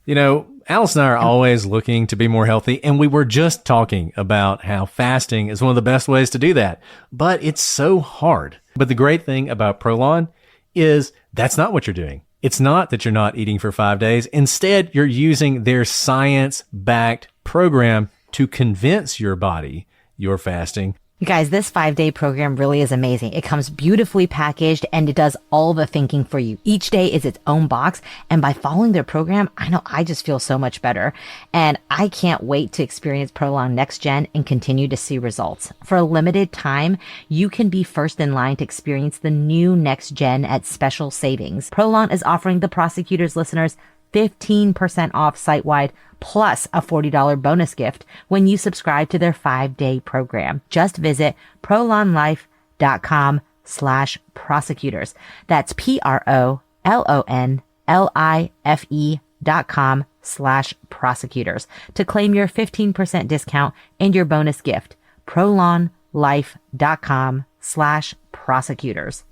You know, Alice and I are always looking to be more healthy, and we were just talking about how fasting is one of the best ways to do that, but it's so hard. But the great thing about Prolon is that's not what you're doing. It's not that you're not eating for 5 days. Instead, you're using their science-backed program to convince your body you're fasting. You guys, this 5-day program really is amazing. It comes beautifully packaged and it does all the thinking for you. Each day is its own box. And by following their program, I know I just feel so much better. And I can't wait to experience Prolon Next Gen and continue to see results. For a limited time, you can be first in line to experience the new Next Gen at special savings. Prolon is offering the Prosecutors listeners 15% off site-wide plus a $40 bonus gift when you subscribe to their 5-day program. Just visit prolonlife.com/prosecutors. That's PROLONLIFE.com/prosecutors to claim your 15% discount and your bonus gift. prolonlife.com/prosecutors.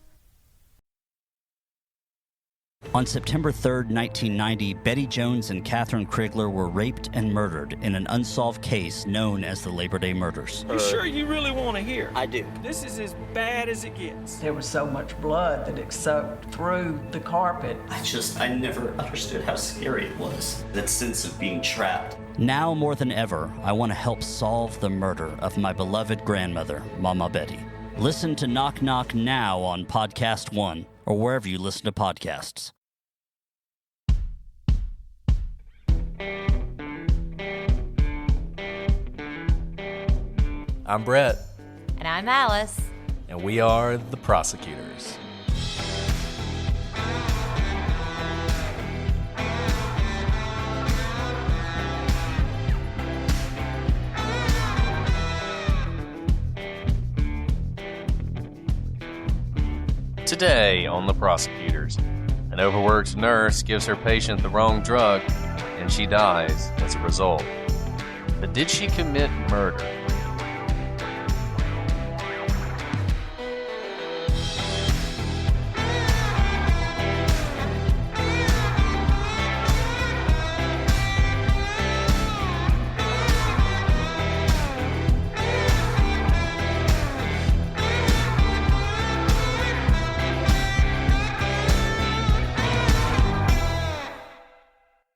On September 3rd, 1990, Betty Jones and Catherine Krigler were raped and murdered in an unsolved case known as the Labor Day Murders. You sure you really want to hear? I do. This is as bad as it gets. There was so much blood that it soaked through the carpet. I never understood how scary it was. That sense of being trapped. Now more than ever, I want to help solve the murder of my beloved grandmother, Mama Betty. Listen to Knock Knock now on Podcast One or wherever you listen to podcasts. I'm Brett, And I'm Alice. and we are the Prosecutors. Today on The Prosecutors, an overworked nurse gives her patient the wrong drug and she dies as a result. But did she commit murder?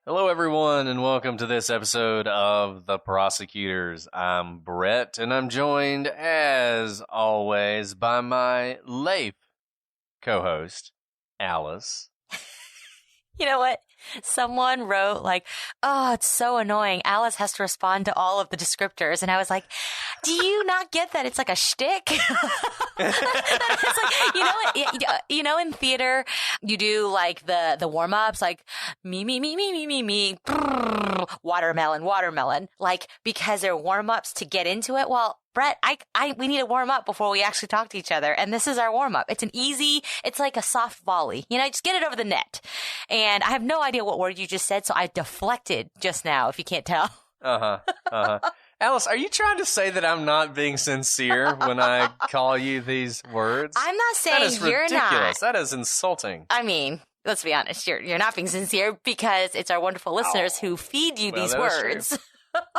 Hello, everyone, and welcome to this episode of The Prosecutors. I'm Brett, and I'm joined, as always, by my late co-host, Alice. You know what? Someone wrote like, oh, it's so annoying. Alice has to respond to all of the descriptors. And I was like, do you not get that? It's like a shtick. It's like, you know, in theater, you do like the warm-ups, like me, watermelon, like because they're warm-ups to get into it. Well, Brett, we need to warm up before we actually talk to each other. And this is our warm up. It's like a soft volley. You know, just get it over the net. And I have no idea what word you just said, so I deflected just now, if you can't tell. Alice, are you trying to say that I'm not being sincere when I call you these words? I'm not saying that is you're ridiculous. not. That is insulting. I mean, let's be honest. You're not being sincere because it's our wonderful listeners who feed you these words.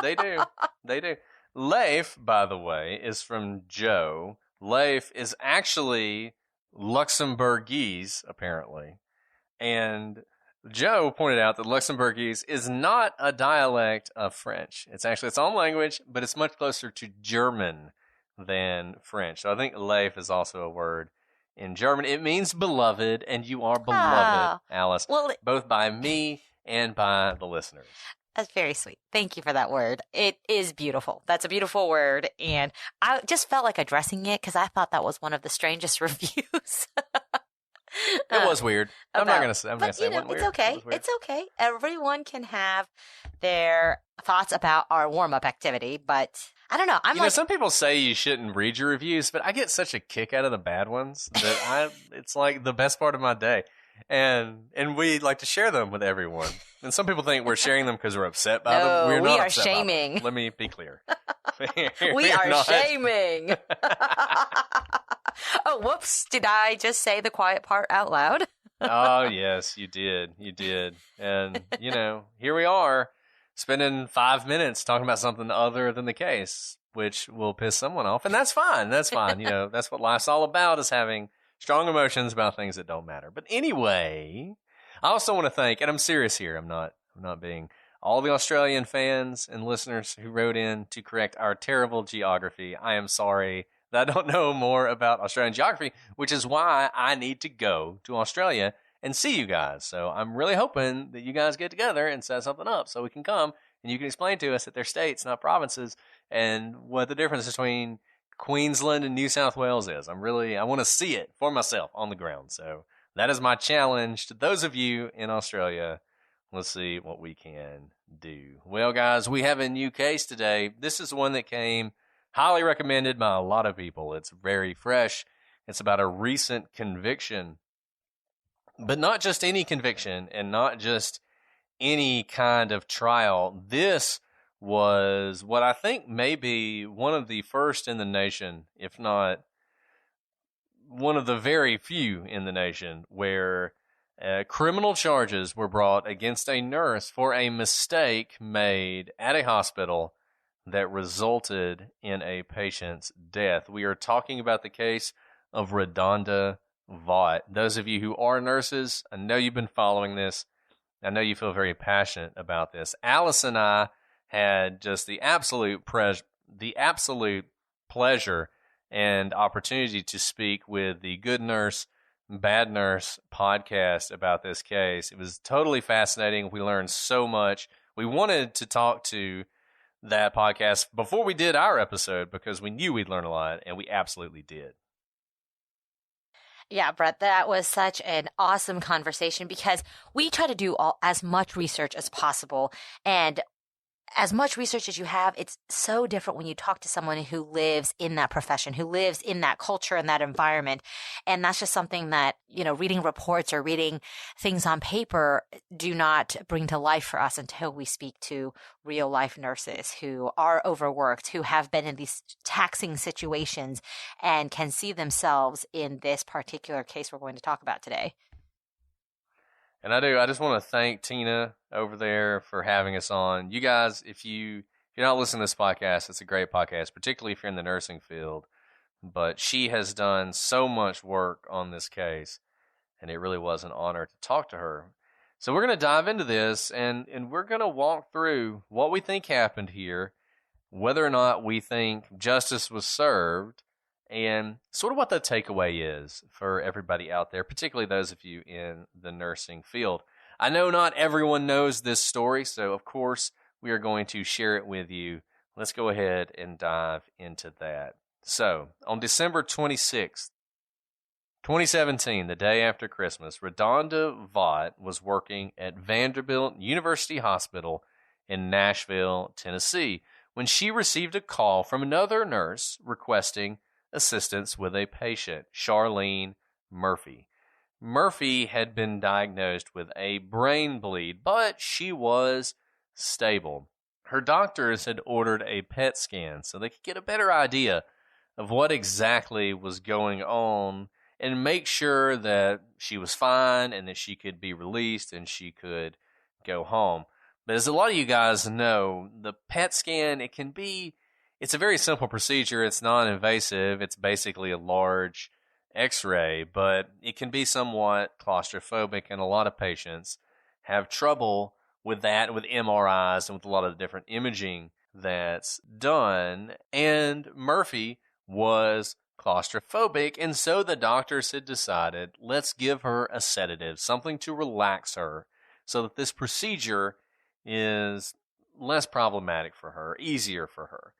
They do. They do. Leif, by the way, is from Joe. Leif is actually Luxembourgese, apparently. And Joe pointed out that Luxembourgese is not a dialect of French. It's actually its own language, but it's much closer to German than French. So I think Leif is also a word in German. It means beloved, and you are beloved, Alice, both by me and by the listeners. That's very sweet. Thank you for that word. It is beautiful. That's a beautiful word. And I just felt like addressing it because I thought that was one of the strangest reviews. It was weird. I'm not going to say it wasn't weird. It's okay. It's okay. Everyone can have their thoughts about our warm-up activity, but I don't know. Some people say you shouldn't read your reviews, but I get such a kick out of the bad ones that it's like the best part of my day. And we like to share them with everyone. And some people think we're sharing them because we're upset by them. We're not upset shaming. By them. Let me be clear. We are shaming. Oh, whoops. Did I just say the quiet part out loud? Oh, yes, you did. You did. And, here we are spending 5 minutes talking about something other than the case, which will piss someone off. And that's fine. That's fine. That's what life's all about, is having strong emotions about things that don't matter. But anyway, I also want to thank, and I'm serious here, I'm not being, all the Australian fans and listeners who wrote in to correct our terrible geography. I am sorry that I don't know more about Australian geography, which is why I need to go to Australia and see you guys. So I'm really hoping that you guys get together and set something up so we can come and you can explain to us that they're states, not provinces, and what the difference between Queensland and New South Wales is. I want to see it for myself on the ground. So that is my challenge to those of you in Australia. Let's see what we can do. Well, guys, we have a new case today. This is one that came highly recommended by a lot of people. It's very fresh. It's about a recent conviction, but not just any conviction and not just any kind of trial. This was what I think may be one of the first in the nation, if not one of the very few in the nation, where criminal charges were brought against a nurse for a mistake made at a hospital that resulted in a patient's death. We are talking about the case of RaDonda Vaught. Those of you who are nurses, I know you've been following this. I know you feel very passionate about this. Alice and I had just the absolute pleasure and opportunity to speak with the Good Nurse, Bad Nurse podcast about this case. It was totally fascinating. We learned so much. We wanted to talk to that podcast before we did our episode because we knew we'd learn a lot, and we absolutely did. Yeah, Brett, that was such an awesome conversation because we try to do as much research as possible. And as much research as you have, it's so different when you talk to someone who lives in that profession, who lives in that culture and that environment. And that's just something that, reading reports or reading things on paper do not bring to life for us until we speak to real life nurses who are overworked, who have been in these taxing situations and can see themselves in this particular case we're going to talk about today. And I just want to thank Tina over there for having us on. You guys, if you're not listening to this podcast, it's a great podcast, particularly if you're in the nursing field. But she has done so much work on this case, and it really was an honor to talk to her. So we're going to dive into this, and we're going to walk through what we think happened here, whether or not we think justice was served, and sort of what the takeaway is for everybody out there, particularly those of you in the nursing field. I know not everyone knows this story, so of course we are going to share it with you. Let's go ahead and dive into that. So, on December 26th, 2017, the day after Christmas, RaDonda Vaught was working at Vanderbilt University Hospital in Nashville, Tennessee, when she received a call from another nurse requesting assistance with a patient, Charlene Murphy. Murphy had been diagnosed with a brain bleed, but she was stable. Her doctors had ordered a PET scan so they could get a better idea of what exactly was going on and make sure that she was fine and that she could be released and she could go home. But as a lot of you guys know, the PET scan, it's a very simple procedure. It's non-invasive. It's basically a large x-ray, but it can be somewhat claustrophobic, and a lot of patients have trouble with that, with MRIs, and with a lot of the different imaging that's done. And Murphy was claustrophobic, and so the doctors had decided, let's give her a sedative, something to relax her, so that this procedure is less problematic for her, easier for her.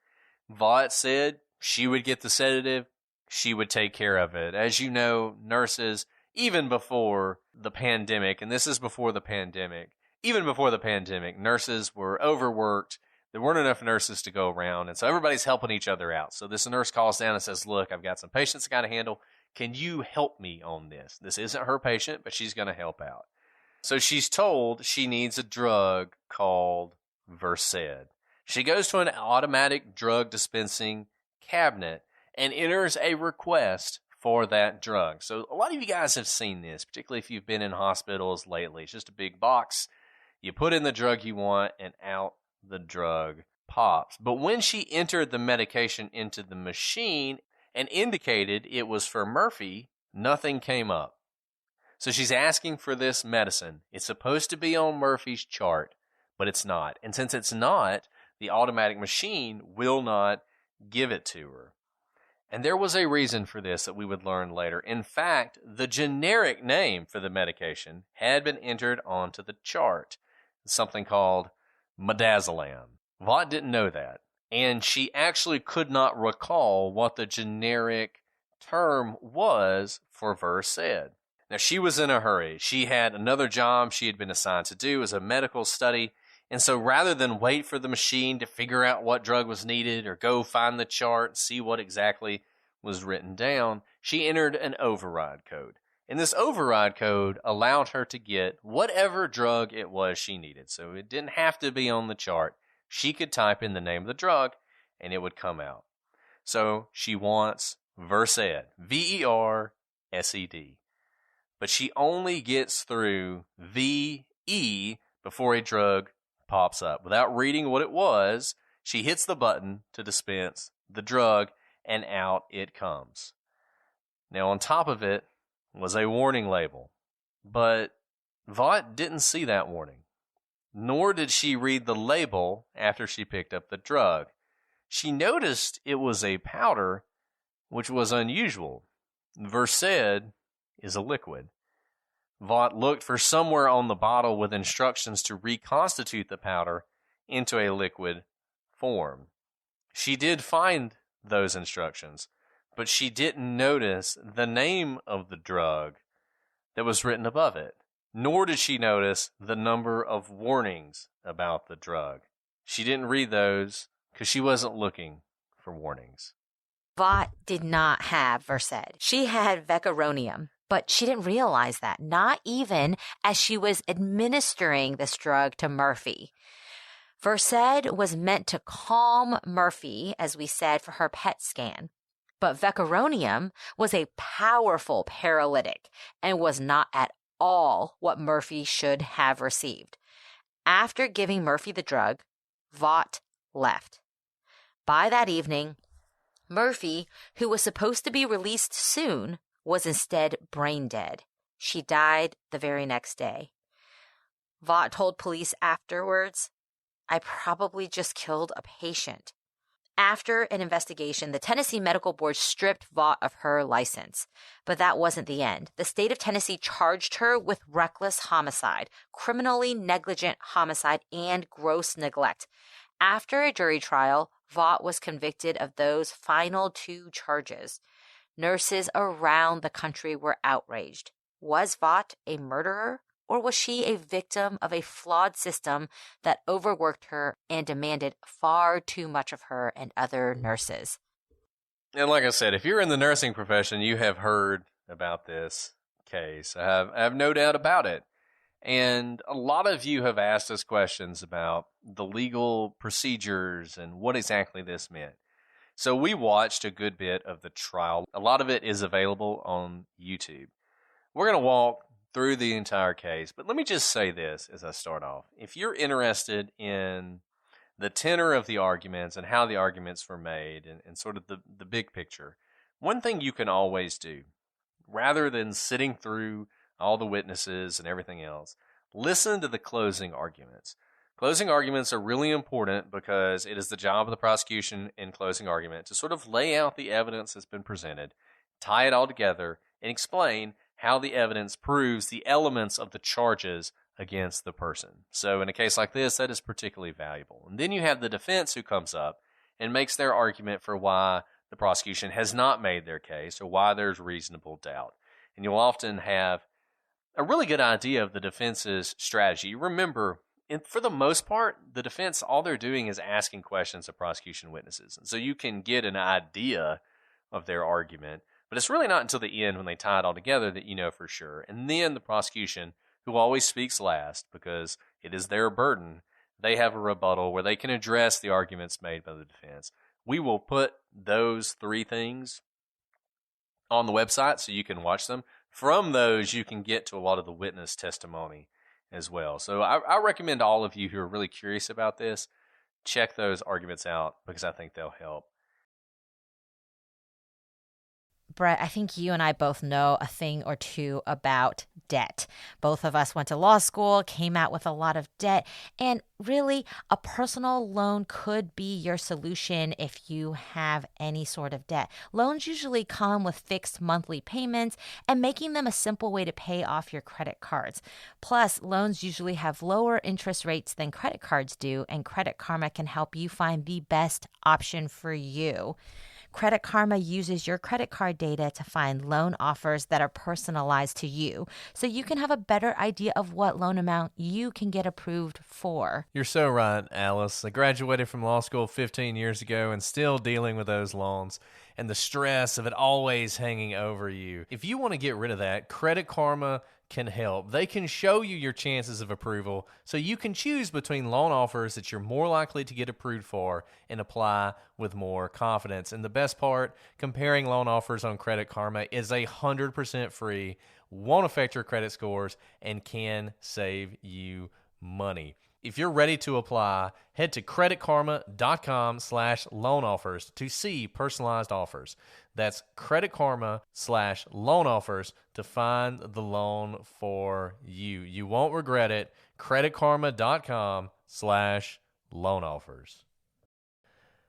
Vaught said she would get the sedative, she would take care of it. As you know, nurses, even before the pandemic, and this is before the pandemic, even before the pandemic, nurses were overworked. There weren't enough nurses to go around, and so everybody's helping each other out. So this nurse calls down and says, look, I've got some patients I got to handle. Can you help me on this? This isn't her patient, but she's going to help out. So she's told she needs a drug called Versed. She goes to an automatic drug dispensing cabinet and enters a request for that drug. So a lot of you guys have seen this, particularly if you've been in hospitals lately. It's just a big box. You put in the drug you want, and out the drug pops. But when she entered the medication into the machine and indicated it was for Murphy, nothing came up. So she's asking for this medicine. It's supposed to be on Murphy's chart, but it's not. And since it's not, the automatic machine will not give it to her. And there was a reason for this that we would learn later. In fact, the generic name for the medication had been entered onto the chart, something called midazolam. Vaught didn't know that, and she actually could not recall what the generic term was for Versed. Now, she was in a hurry. She had another job she had been assigned to do as a medical study, and so rather than wait for the machine to figure out what drug was needed or go find the chart and see what exactly was written down, she entered an override code. And this override code allowed her to get whatever drug it was she needed. So it didn't have to be on the chart. She could type in the name of the drug, and it would come out. So she wants Versed, VERSED. But she only gets through VE before a drug pops up. Without reading what it was, she hits the button to dispense the drug, and out it comes. Now, on top of it was a warning label, but Vaught didn't see that warning, nor did she read the label after she picked up the drug. She noticed it was a powder, which was unusual. Versed is a liquid. Vaught looked for somewhere on the bottle with instructions to reconstitute the powder into a liquid form. She did find those instructions, but she didn't notice the name of the drug that was written above it, nor did she notice the number of warnings about the drug. She didn't read those because she wasn't looking for warnings. Vaught did not have Versed. She had vecuronium, but she didn't realize that, not even as she was administering this drug to Murphy. Versed was meant to calm Murphy, as we said, for her PET scan. But vecuronium was a powerful paralytic and was not at all what Murphy should have received. After giving Murphy the drug, Vaught left. By that evening, Murphy, who was supposed to be released soon, was instead brain dead. She died the very next day. Vaught told police afterwards, "I probably just killed a patient." After an investigation, the Tennessee Medical Board stripped Vaught of her license. But that wasn't the end. The state of Tennessee charged her with reckless homicide, criminally negligent homicide, and gross neglect. After a jury trial, Vaught was convicted of those final two charges. Nurses around the country were outraged. Was Vaught a murderer, or was she a victim of a flawed system that overworked her and demanded far too much of her and other nurses? And like I said, if you're in the nursing profession, you have heard about this case. I have no doubt about it. And a lot of you have asked us questions about the legal procedures and what exactly this meant. So we watched a good bit of the trial. A lot of it is available on YouTube. We're going to walk through the entire case, but let me just say this as I start off. If you're interested in the tenor of the arguments and how the arguments were made and sort of the big picture, one thing you can always do, rather than sitting through all the witnesses and everything else, listen to the closing arguments. Closing arguments are really important because it is the job of the prosecution in closing argument to sort of lay out the evidence that's been presented, tie it all together, and explain how the evidence proves the elements of the charges against the person. So in a case like this, that is particularly valuable. And then you have the defense who comes up and makes their argument for why the prosecution has not made their case or why there's reasonable doubt. And you'll often have a really good idea of the defense's strategy. Remember, for the most part, the defense, all they're doing is asking questions of prosecution witnesses. And so you can get an idea of their argument, but it's really not until the end when they tie it all together that you know for sure. And then the prosecution, who always speaks last because it is their burden, they have a rebuttal where they can address the arguments made by the defense. We will put those three things on the website so you can watch them. From those, you can get to a lot of the witness testimony as well. So I recommend all of you who are really curious about this, check those arguments out because I think they'll help. Brett, I think you and I both know a thing or two about debt. Both of us went to law school, came out with a lot of debt, and really a personal loan could be your solution if you have any sort of debt. Loans usually come with fixed monthly payments and making them a simple way to pay off your credit cards. Plus, loans usually have lower interest rates than credit cards do, and Credit Karma can help you find the best option for you. Credit Karma uses your credit card data to find loan offers that are personalized to you, so you can have a better idea of what loan amount you can get approved for. You're so right, Alice. I graduated from law school 15 years ago and still dealing with those loans and the stress of it always hanging over you. If you want to get rid of that, Credit Karma can help. They can show you your chances of approval so you can choose between loan offers that you're more likely to get approved for and apply with more confidence. And the best part, comparing loan offers on Credit Karma is 100% free, won't affect your credit scores, and can save you money. If you're ready to apply, head to creditkarma.com/loan offers to see personalized offers. That's creditkarma/loan offers to find the loan for you. You won't regret it. creditkarma.com/loan offers.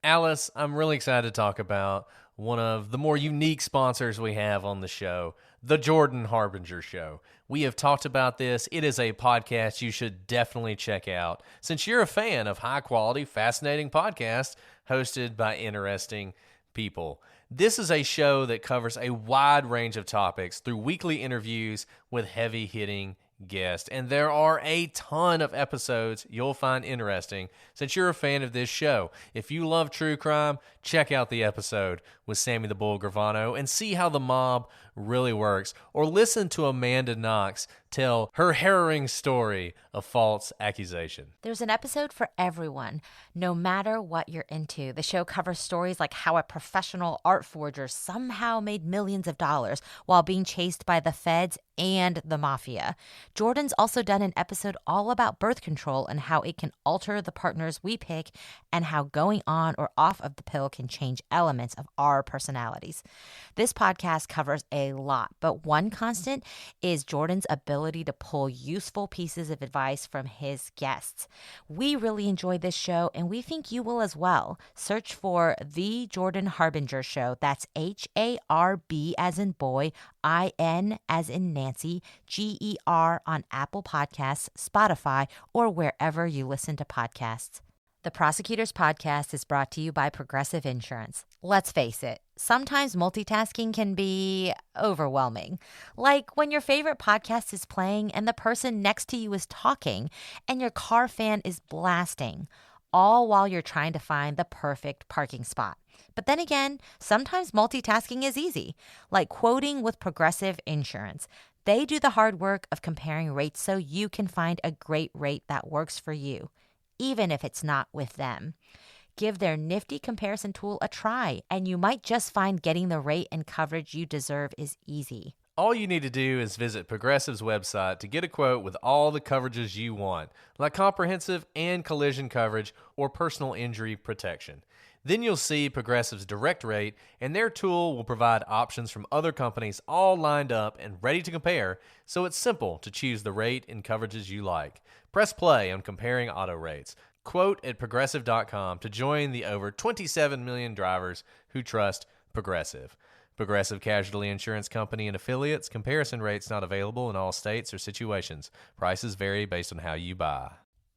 Alice, I'm really excited to talk about one of the more unique sponsors we have on the show, The Jordan Harbinger Show. We have talked about this. It is a podcast you should definitely check out since you're a fan of high-quality, fascinating podcasts hosted by interesting people. This is a show that covers a wide range of topics through weekly interviews with heavy-hitting guests. And there are a ton of episodes you'll find interesting since you're a fan of this show. If you love true crime, check out the episode with Sammy the Bull Gravano and see how the mob really works. Or listen to Amanda Knox tell her harrowing story of false accusation. There's an episode for everyone, no matter what you're into. The show covers stories like how a professional art forger somehow made millions of dollars while being chased by the feds and the mafia. Jordan's also done an episode all about birth control and how it can alter the partners we pick and how going on or off of the pill can change elements of our personalities. This podcast covers a lot, but one constant is Jordan's ability to pull useful pieces of advice from his guests. We really enjoy this show, and we think you will as well. Search for The Jordan Harbinger Show. That's HARB as in boy, IN as in Nancy, GER on Apple Podcasts, Spotify, or wherever you listen to podcasts. The Prosecutors Podcast is brought to you by Progressive Insurance. Let's face it, sometimes multitasking can be overwhelming. Like when your favorite podcast is playing and the person next to you is talking and your car fan is blasting, all while you're trying to find the perfect parking spot. But then again, sometimes multitasking is easy, like quoting with Progressive Insurance. They do the hard work of comparing rates so you can find a great rate that works for you, even if it's not with them. Give their nifty comparison tool a try, and you might just find getting the rate and coverage you deserve is easy. All you need to do is visit Progressive's website to get a quote with all the coverages you want, like comprehensive and collision coverage or personal injury protection. Then you'll see Progressive's direct rate, and their tool will provide options from other companies all lined up and ready to compare, so it's simple to choose the rate and coverages you like. Press play on comparing auto rates. Quote at Progressive.com to join the over 27 million drivers who trust Progressive. Progressive Casualty Insurance Company and affiliates. Comparison rates not available in all states or situations. Prices vary based on how you buy.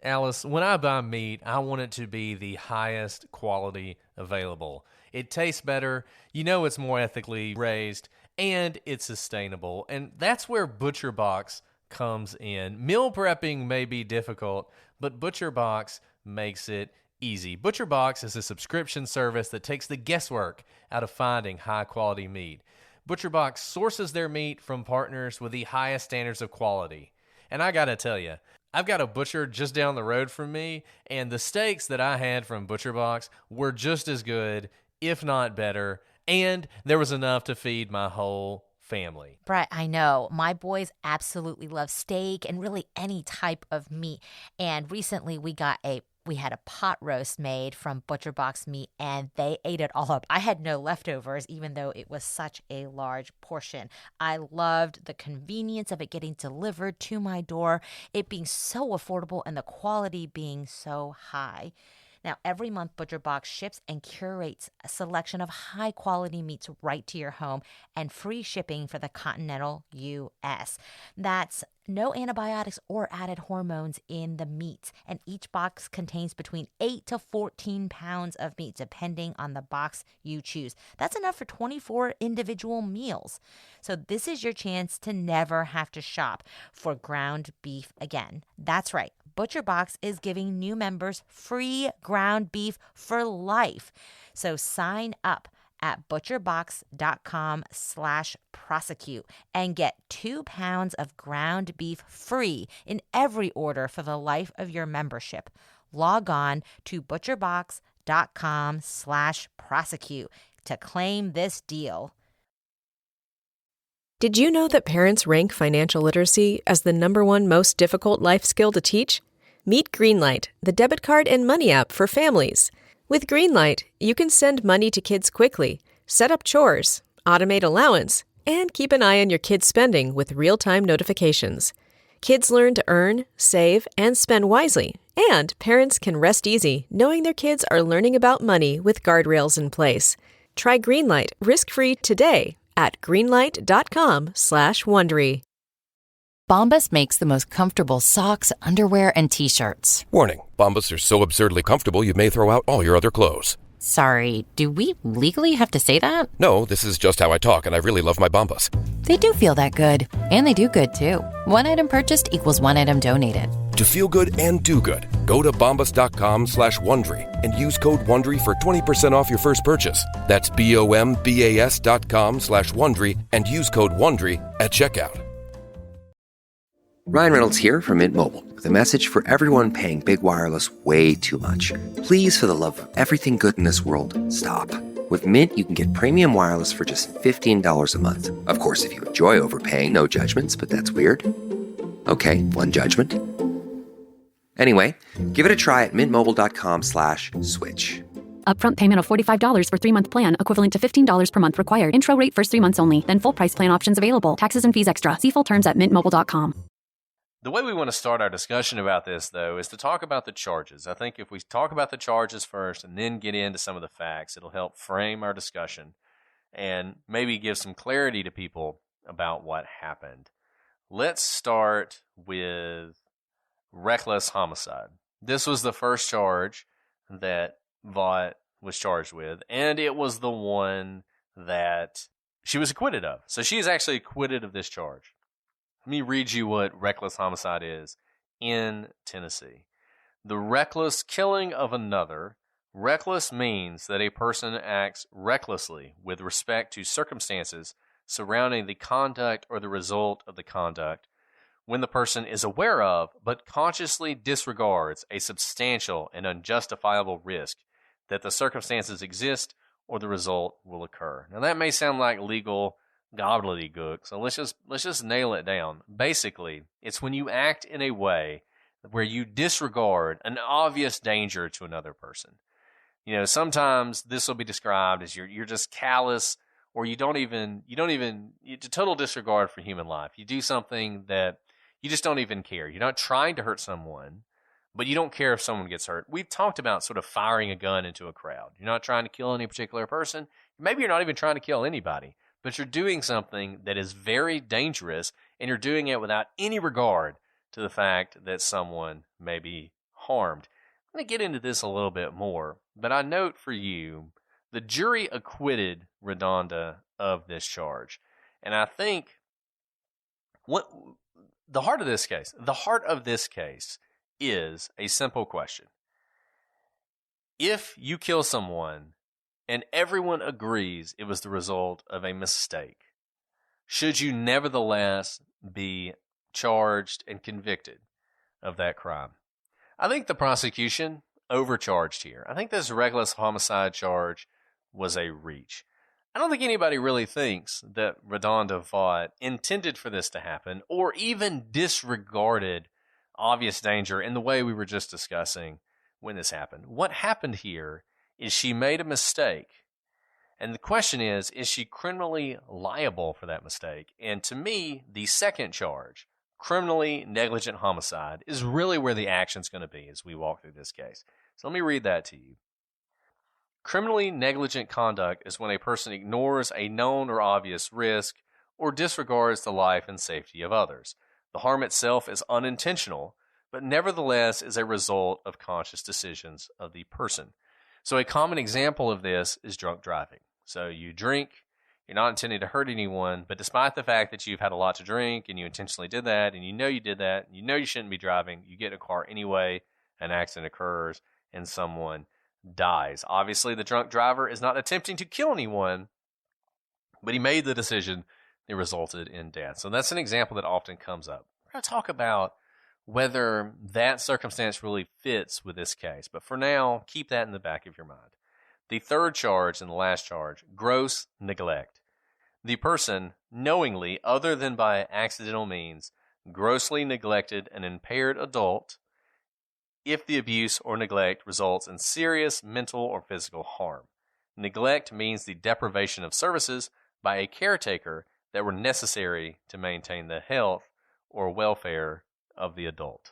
Alice, when I buy meat, I want it to be the highest quality available. It tastes better, you know it's more ethically raised, and it's sustainable. And that's where ButcherBox comes in. Meal prepping may be difficult, but ButcherBox makes it easy. ButcherBox is a subscription service that takes the guesswork out of finding high-quality meat. ButcherBox sources their meat from partners with the highest standards of quality. And I gotta tell you, I've got a butcher just down the road from me, and the steaks that I had from ButcherBox were just as good, if not better, and there was enough to feed my whole family. Brett, I know. My boys absolutely love steak and really any type of meat. And recently we had a pot roast made from Butcher Box Meat, and they ate it all up. I had no leftovers, even though it was such a large portion. I loved the convenience of it getting delivered to my door, it being so affordable, and the quality being so high. Now, every month, Butcher Box ships and curates a selection of high-quality meats right to your home and free shipping for the continental U.S. That's no antibiotics or added hormones in the meats, and each box contains between 8 to 14 pounds of meat, depending on the box you choose. That's enough for 24 individual meals. So this is your chance to never have to shop for ground beef again. That's right. Butcher Box is giving new members free ground beef for life. So sign up at butcherbox.com/prosecute and get 2 pounds of ground beef free in every order for the life of your membership. Log on to butcherbox.com/prosecute to claim this deal. Did you know that parents rank financial literacy as the #1 most difficult life skill to teach? Meet Greenlight, the debit card and money app for families. With Greenlight, you can send money to kids quickly, set up chores, automate allowance, and keep an eye on your kids' spending with real-time notifications. Kids learn to earn, save, and spend wisely, and parents can rest easy knowing their kids are learning about money with guardrails in place. Try Greenlight risk-free today at greenlight.com/Wondery. Bombas makes the most comfortable socks, underwear, and T-shirts. Warning, Bombas are so absurdly comfortable you may throw out all your other clothes. Sorry, do we legally have to say that? No, this is just how I talk, and I really love my Bombas. They do feel that good. And they do good, too. One item purchased equals one item donated. To feel good and do good, go to bombas.com/Wondery and use code WONDERY for 20% off your first purchase. That's BOMBAS.com/Wondery and use code WONDERY at checkout. Ryan Reynolds here from Mint Mobile with a message for everyone paying big wireless way too much. Please, for the love of everything good in this world, stop. With Mint, you can get premium wireless for just $15 a month. Of course, if you enjoy overpaying, no judgments, but that's weird. Okay, one judgment. Anyway, give it a try at mintmobile.com/switch. Upfront payment of $45 for 3-month plan, equivalent to $15 per month required. Intro rate first 3 months only, then full price plan options available. Taxes and fees extra. See full terms at mintmobile.com. The way we want to start our discussion about this, though, is to talk about the charges. I think if we talk about the charges first and then get into some of the facts, it'll help frame our discussion and maybe give some clarity to people about what happened. Let's start with reckless homicide. This was the first charge that Vaught was charged with, and it was the one that she was acquitted of. So she is actually acquitted of this charge. Let me read you what reckless homicide is in Tennessee. The reckless killing of another. Reckless means that a person acts recklessly with respect to circumstances surrounding the conduct or the result of the conduct when the person is aware of but consciously disregards a substantial and unjustifiable risk that the circumstances exist or the result will occur. Now that may sound like legal gobbledygook, so let's just nail it down. Basically, it's when you act in a way where you disregard an obvious danger to another person. You know, sometimes this will be described as you're just callous, or you don't even it's a total disregard for human life. You do something that you just don't even care. You're not trying to hurt someone, but you don't care if someone gets hurt. We've talked about sort of firing a gun into a crowd. You're not trying to kill any particular person. Maybe you're not even trying to kill anybody, but you're doing something that is very dangerous, and you're doing it without any regard to the fact that someone may be harmed. I'm going to get into this a little bit more, but I note for you, the jury acquitted RaDonda of this charge. And I think the heart of this case is a simple question. If you kill someone and everyone agrees it was the result of a mistake, should you nevertheless be charged and convicted of that crime? I think the prosecution overcharged here. I think this reckless homicide charge was a reach. I don't think anybody really thinks that RaDonda Vaught intended for this to happen or even disregarded obvious danger in the way we were just discussing when this happened. What happened here is she made a mistake. And the question is she criminally liable for that mistake? And to me, the second charge, criminally negligent homicide, is really where the action's going to be as we walk through this case. So let me read that to you. Criminally negligent conduct is when a person ignores a known or obvious risk or disregards the life and safety of others. The harm itself is unintentional, but nevertheless is a result of conscious decisions of the person. So a common example of this is drunk driving. So you drink, you're not intending to hurt anyone, but despite the fact that you've had a lot to drink and you intentionally did that, and you know you did that, and you know you shouldn't be driving, you get in a car anyway, an accident occurs, and someone dies. Obviously, the drunk driver is not attempting to kill anyone, but he made the decision that resulted in death. So that's an example that often comes up. We're going to talk about whether that circumstance really fits with this case. But for now, keep that in the back of your mind. The third charge and the last charge, gross neglect. The person knowingly, other than by accidental means, grossly neglected an impaired adult if the abuse or neglect results in serious mental or physical harm. Neglect means the deprivation of services by a caretaker that were necessary to maintain the health or welfare of the adult.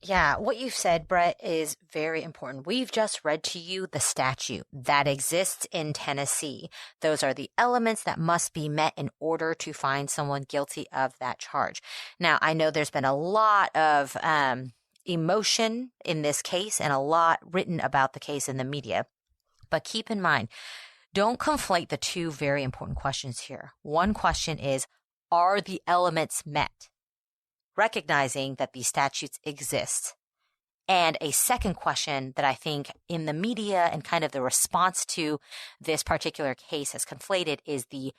Yeah, what you've said, Brett, is very important. We've just read to you the statute that exists in Tennessee. Those are the elements that must be met in order to find someone guilty of that charge. Now, I know there's been a lot of emotion in this case and a lot written about the case in the media. But keep in mind, don't conflate the two very important questions here. One question is, are the elements met? Recognizing that these statutes exist. And a second question that I think in the media and kind of the response to this particular case has conflated is the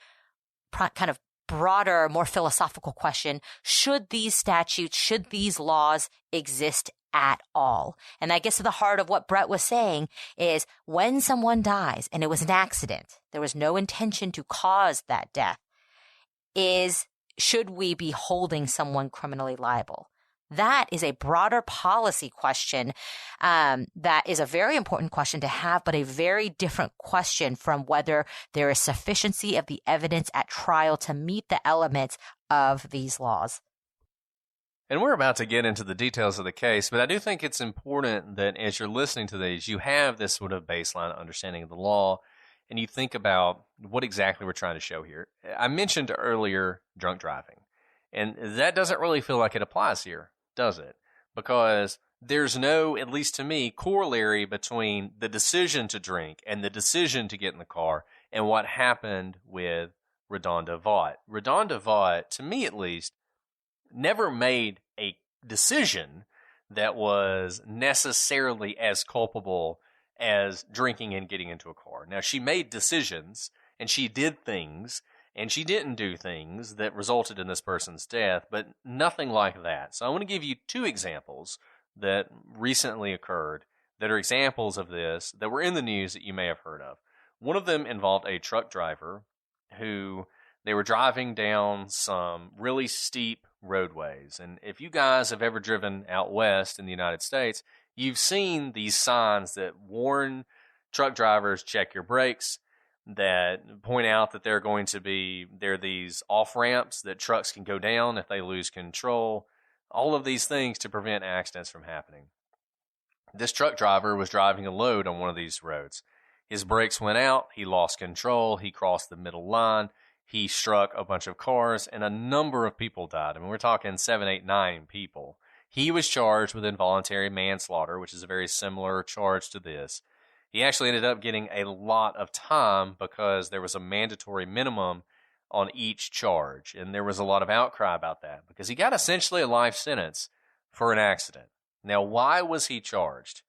kind of broader, more philosophical question, should these statutes, should these laws exist at all? And I guess to the heart of what Brett was saying is when someone dies and it was an accident, there was no intention to cause that death, should we be holding someone criminally liable? That is a broader policy question that is a very important question to have, but a very different question from whether there is sufficiency of the evidence at trial to meet the elements of these laws. And we're about to get into the details of the case, but I do think it's important that as you're listening to these, you have this sort of baseline understanding of the law, and you think about what exactly we're trying to show here. I mentioned earlier drunk driving, and that doesn't really feel like it applies here, does it? Because there's no, at least to me, corollary between the decision to drink and the decision to get in the car and what happened with RaDonda Vaught. RaDonda Vaught, to me at least, never made a decision that was necessarily as culpable as drinking and getting into a car. Now, she made decisions, and she did things, and she didn't do things that resulted in this person's death, but nothing like that. So I want to give you two examples that recently occurred that are examples of this that were in the news that you may have heard of. One of them involved a truck driver who they were driving down some really steep roadways. And if you guys have ever driven out west in the United States, you've seen these signs that warn truck drivers, check your brakes, that point out that there are these off-ramps that trucks can go down if they lose control, all of these things to prevent accidents from happening. This truck driver was driving a load on one of these roads. His brakes went out, he lost control, he crossed the middle line, he struck a bunch of cars, and a number of people died. I mean, we're talking 7, 8, 9 people. He was charged with involuntary manslaughter, which is a very similar charge to this. He actually ended up getting a lot of time because there was a mandatory minimum on each charge, and there was a lot of outcry about that because he got essentially a life sentence for an accident. Now, why was he charged?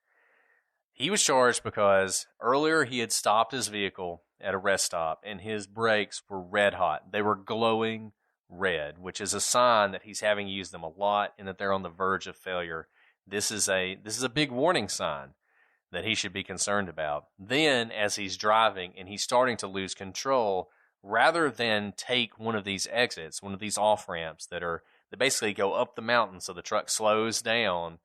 He was charged because earlier he had stopped his vehicle at a rest stop, and his brakes were red hot. They were glowing red, which is a sign that he's having used them a lot and that they're on the verge of failure. This is a big warning sign that he should be concerned about. Then, as he's driving and he's starting to lose control, rather than take one of these exits, one of these off-ramps that basically go up the mountain so the truck slows down,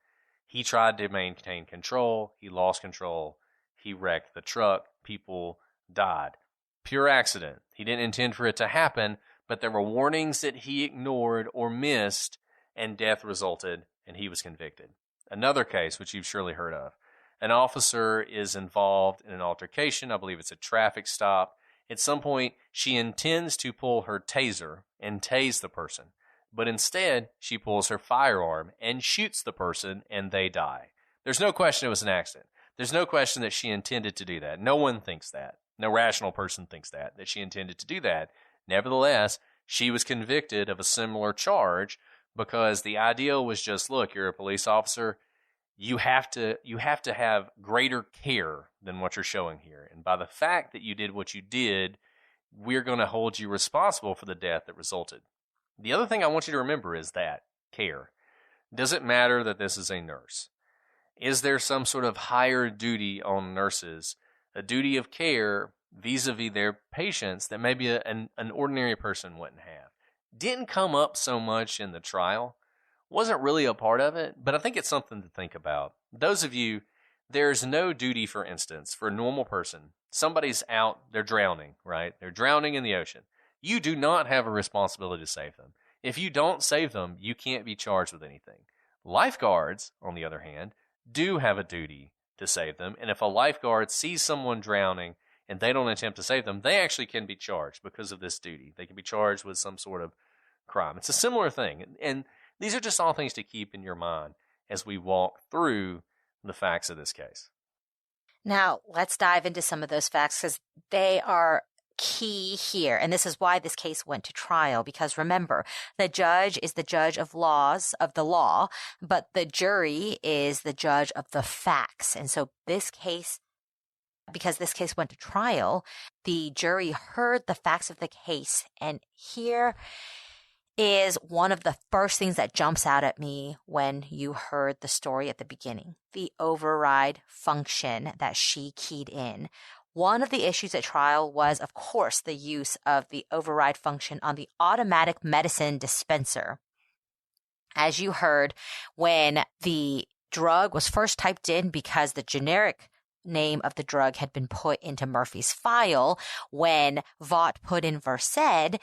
he tried to maintain control. He lost control. He wrecked the truck. People died. Pure accident. He didn't intend for it to happen, but there were warnings that he ignored or missed, and death resulted, and he was convicted. Another case, which you've surely heard of. An officer is involved in an altercation. I believe it's a traffic stop. At some point, she intends to pull her taser and tase the person, but instead, she pulls her firearm and shoots the person, and they die. There's no question it was an accident. There's no question that she intended to do that. No one thinks that. No rational person thinks that she intended to do that. Nevertheless, she was convicted of a similar charge because the idea was just, look, you're a police officer. You have to have greater care than what you're showing here. And by the fact that you did what you did, we're going to hold you responsible for the death that resulted. The other thing I want you to remember is that care. Does it matter that this is a nurse? Is there some sort of higher duty on nurses, a duty of care vis-a-vis their patients that maybe an ordinary person wouldn't have? Didn't come up so much in the trial. Wasn't really a part of it, but I think it's something to think about. Those of you, there's no duty, for instance, for a normal person. Somebody's out, they're drowning, right? They're drowning in the ocean. You do not have a responsibility to save them. If you don't save them, you can't be charged with anything. Lifeguards, on the other hand, do have a duty to save them. And if a lifeguard sees someone drowning and they don't attempt to save them, they actually can be charged because of this duty. They can be charged with some sort of crime. It's a similar thing. And these are just all things to keep in your mind as we walk through the facts of this case. Now, let's dive into some of those facts because they are key here. And this is why this case went to trial, because remember, the judge is the judge of the law, but the jury is the judge of the facts. And so because this case went to trial, the jury heard the facts of the case. And here is one of the first things that jumps out at me when you heard the story at the beginning, the override function that she keyed in. One of the issues at trial was, of course, the use of the override function on the automatic medicine dispenser. As you heard, when the drug was first typed in, because the generic name of the drug had been put into Murphy's file, when Vaught put in Versed,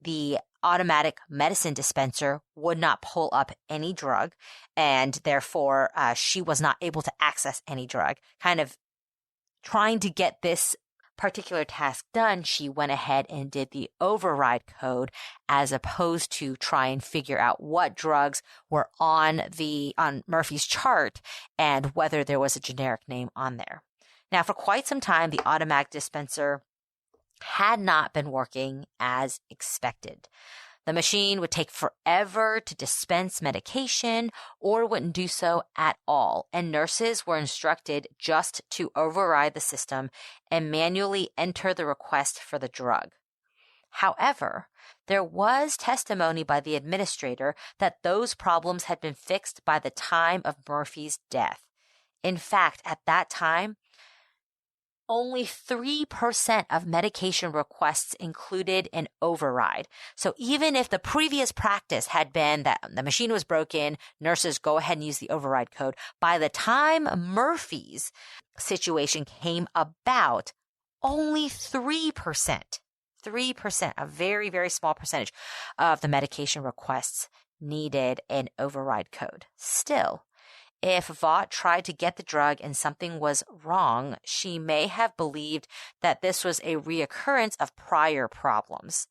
the automatic medicine dispenser would not pull up any drug, and therefore she was not able to access any drug. Kind of trying to get this particular task done, she went ahead and did the override code as opposed to try and figure out what drugs were on Murphy's chart and whether there was a generic name on there. Now, for quite some time, the automatic dispenser had not been working as expected. The machine would take forever to dispense medication or wouldn't do so at all, and nurses were instructed just to override the system and manually enter the request for the drug. However, there was testimony by the administrator that those problems had been fixed by the time of Murphy's death. In fact, at that time, only 3% of medication requests included an override. So even if the previous practice had been that the machine was broken, nurses go ahead and use the override code, by the time Murphy's situation came about, only 3%, a very, very small percentage of the medication requests needed an override code. Still, if Vaught tried to get the drug and something was wrong, she may have believed that this was a reoccurrence of prior problems.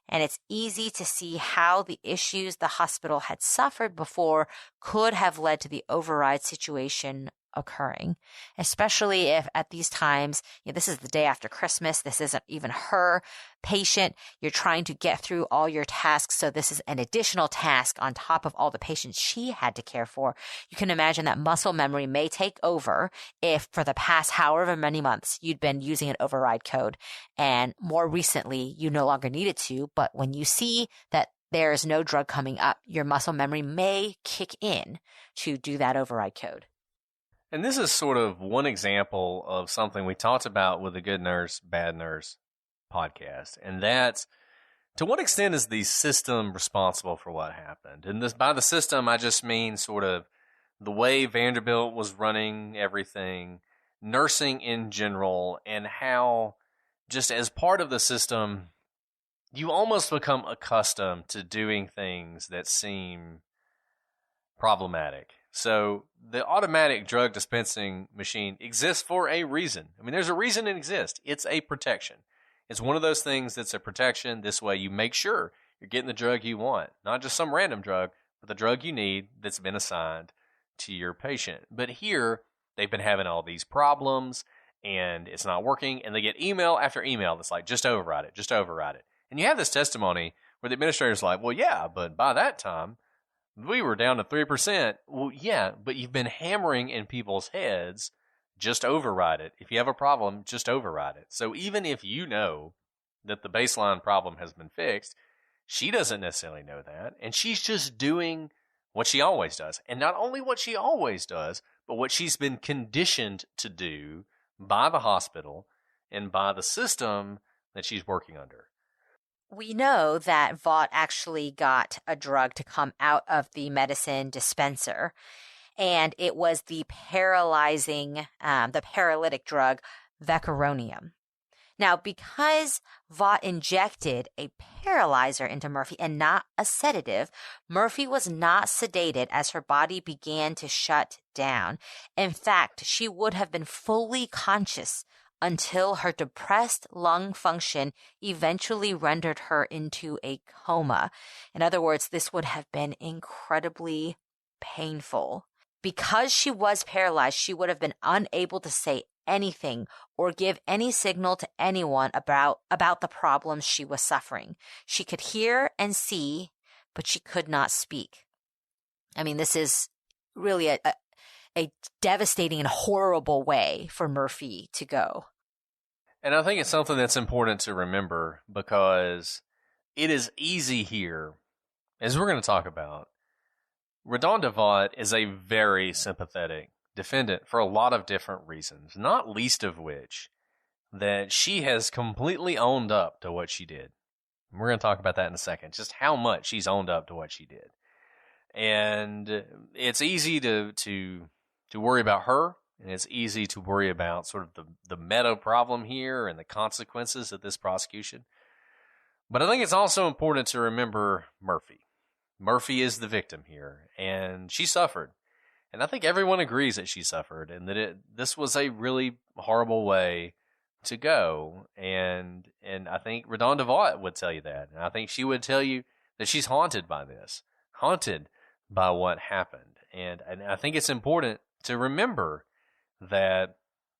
And it's easy to see how the issues the hospital had suffered before could have led to the override situation occurring, especially if at these times, this is the day after Christmas, this isn't even her patient, you're trying to get through all your tasks, so this is an additional task on top of all the patients she had to care for. You can imagine that muscle memory may take over if for the past however many months you'd been using an override code, and more recently you no longer needed to, but when you see that there is no drug coming up, your muscle memory may kick in to do that override code. And this is sort of one example of something we talked about with the Good Nurse, Bad Nurse podcast. And that's, to what extent is the system responsible for what happened? And this, by the system, I just mean sort of the way Vanderbilt was running everything, nursing in general, and how just as part of the system, you almost become accustomed to doing things that seem problematic. So the automatic drug dispensing machine exists for a reason. I mean, there's a reason it exists. It's a protection. It's one of those things that's a protection. This way you make sure you're getting the drug you want, not just some random drug, but the drug you need that's been assigned to your patient. But here, they've been having all these problems, and it's not working, and they get email after email that's like, just override it, just override it. And you have this testimony where the administrator's like, well, yeah, but by that time, we were down to 3%. Well, yeah, but you've been hammering in people's heads, just override it. If you have a problem, just override it. So even if you know that the baseline problem has been fixed, she doesn't necessarily know that, and she's just doing what she always does. And not only what she always does, but what she's been conditioned to do by the hospital and by the system that she's working under. We know that Vaught actually got a drug to come out of the medicine dispenser, and it was the paralytic drug Vecuronium. Now, because Vaught injected a paralyzer into Murphy and not a sedative, Murphy was not sedated as her body began to shut down. In fact, she would have been fully conscious until her depressed lung function eventually rendered her into a coma. In other words, this would have been incredibly painful. Because she was paralyzed, she would have been unable to say anything or give any signal to anyone about the problems she was suffering. She could hear and see, but she could not speak. I mean, this is really a devastating and horrible way for Murphy to go. And I think it's something that's important to remember, because it is easy here, as we're going to talk about. RaDonda Vaught is a very sympathetic defendant for a lot of different reasons, not least of which that she has completely owned up to what she did. We're going to talk about that in a second, just how much she's owned up to what she did. And it's easy to worry about her, and it's easy to worry about sort of the meta problem here and the consequences of this prosecution. But I think it's also important to remember Murphy. Murphy is the victim here, and she suffered. And I think everyone agrees that she suffered, and that this was a really horrible way to go. And I think RaDonda Vaught would tell you that. And I think she would tell you that she's haunted by this, haunted by what happened. And I think it's important to remember that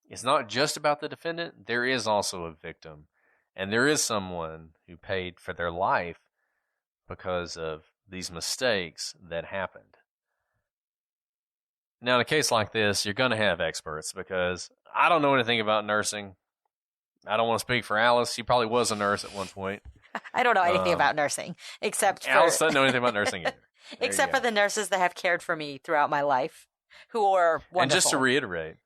it's not just about the defendant. There is also a victim, and there is someone who paid for their life because of these mistakes that happened. Now, in a case like this, you're going to have experts, because I don't know anything about nursing. I don't want to speak for Alice. She probably was a nurse at one point. I don't know anything about nursing, except for... Alice doesn't know anything about nursing either. Except for the nurses that have cared for me throughout my life, who are wonderful. And just to reiterate,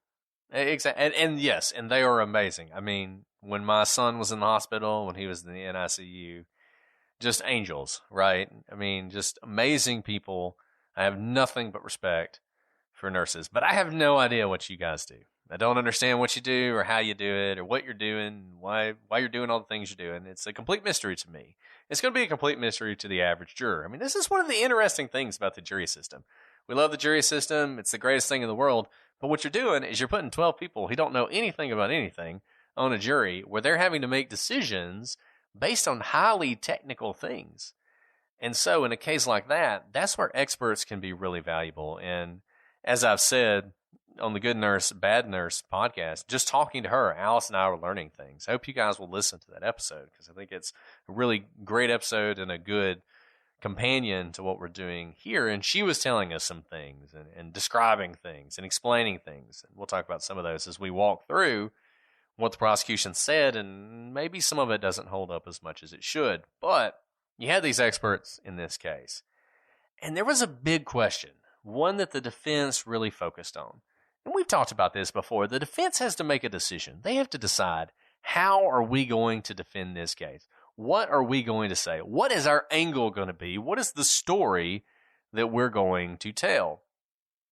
and yes, and they are amazing. I mean, when my son was in the hospital, when he was in the NICU, just angels, right? I mean, just amazing people. I have nothing but respect for nurses, but I have no idea what you guys do. I don't understand what you do or how you do it or what you're doing, why you're doing all the things you're doing. It's a complete mystery to me. It's going to be a complete mystery to the average juror. I mean, this is one of the interesting things about the jury system. We love the jury system. It's the greatest thing in the world. But what you're doing is you're putting 12 people who don't know anything about anything on a jury, where they're having to make decisions based on highly technical things. And so in a case like that, that's where experts can be really valuable. And as I've said on the Good Nurse, Bad Nurse podcast, just talking to her, Alice and I were learning things. I hope you guys will listen to that episode, because I think it's a really great episode and a good companion to what we're doing here. And she was telling us some things and describing things and explaining things. And we'll talk about some of those as we walk through what the prosecution said, and maybe some of it doesn't hold up as much as it should. But you had these experts in this case. And there was a big question, one that the defense really focused on. and we've talked about this before, the defense has to make a decision. They have to decide, how are we going to defend this case? What are we going to say? What is our angle going to be? What is the story that we're going to tell?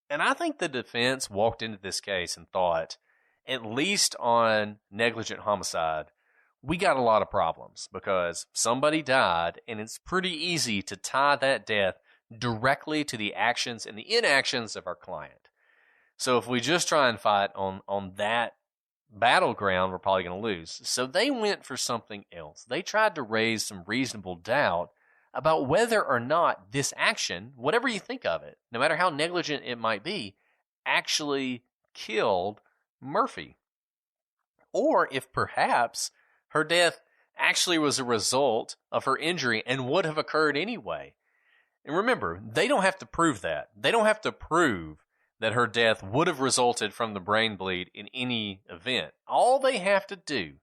And I think the defense walked into this case and thought, at least on negligent homicide, we got a lot of problems because somebody died, and it's pretty easy to tie that death directly to the actions and the inactions of our client. So if we just try and fight on that battleground, we're probably going to lose. So they went for something else. They tried to raise some reasonable doubt about whether or not this action, whatever you think of it, no matter how negligent it might be, actually killed Murphy. Or if perhaps her death actually was a result of her injury and would have occurred anyway. And remember, they don't have to prove that. They don't have to prove that her death would have resulted from the brain bleed in any event. All they have to do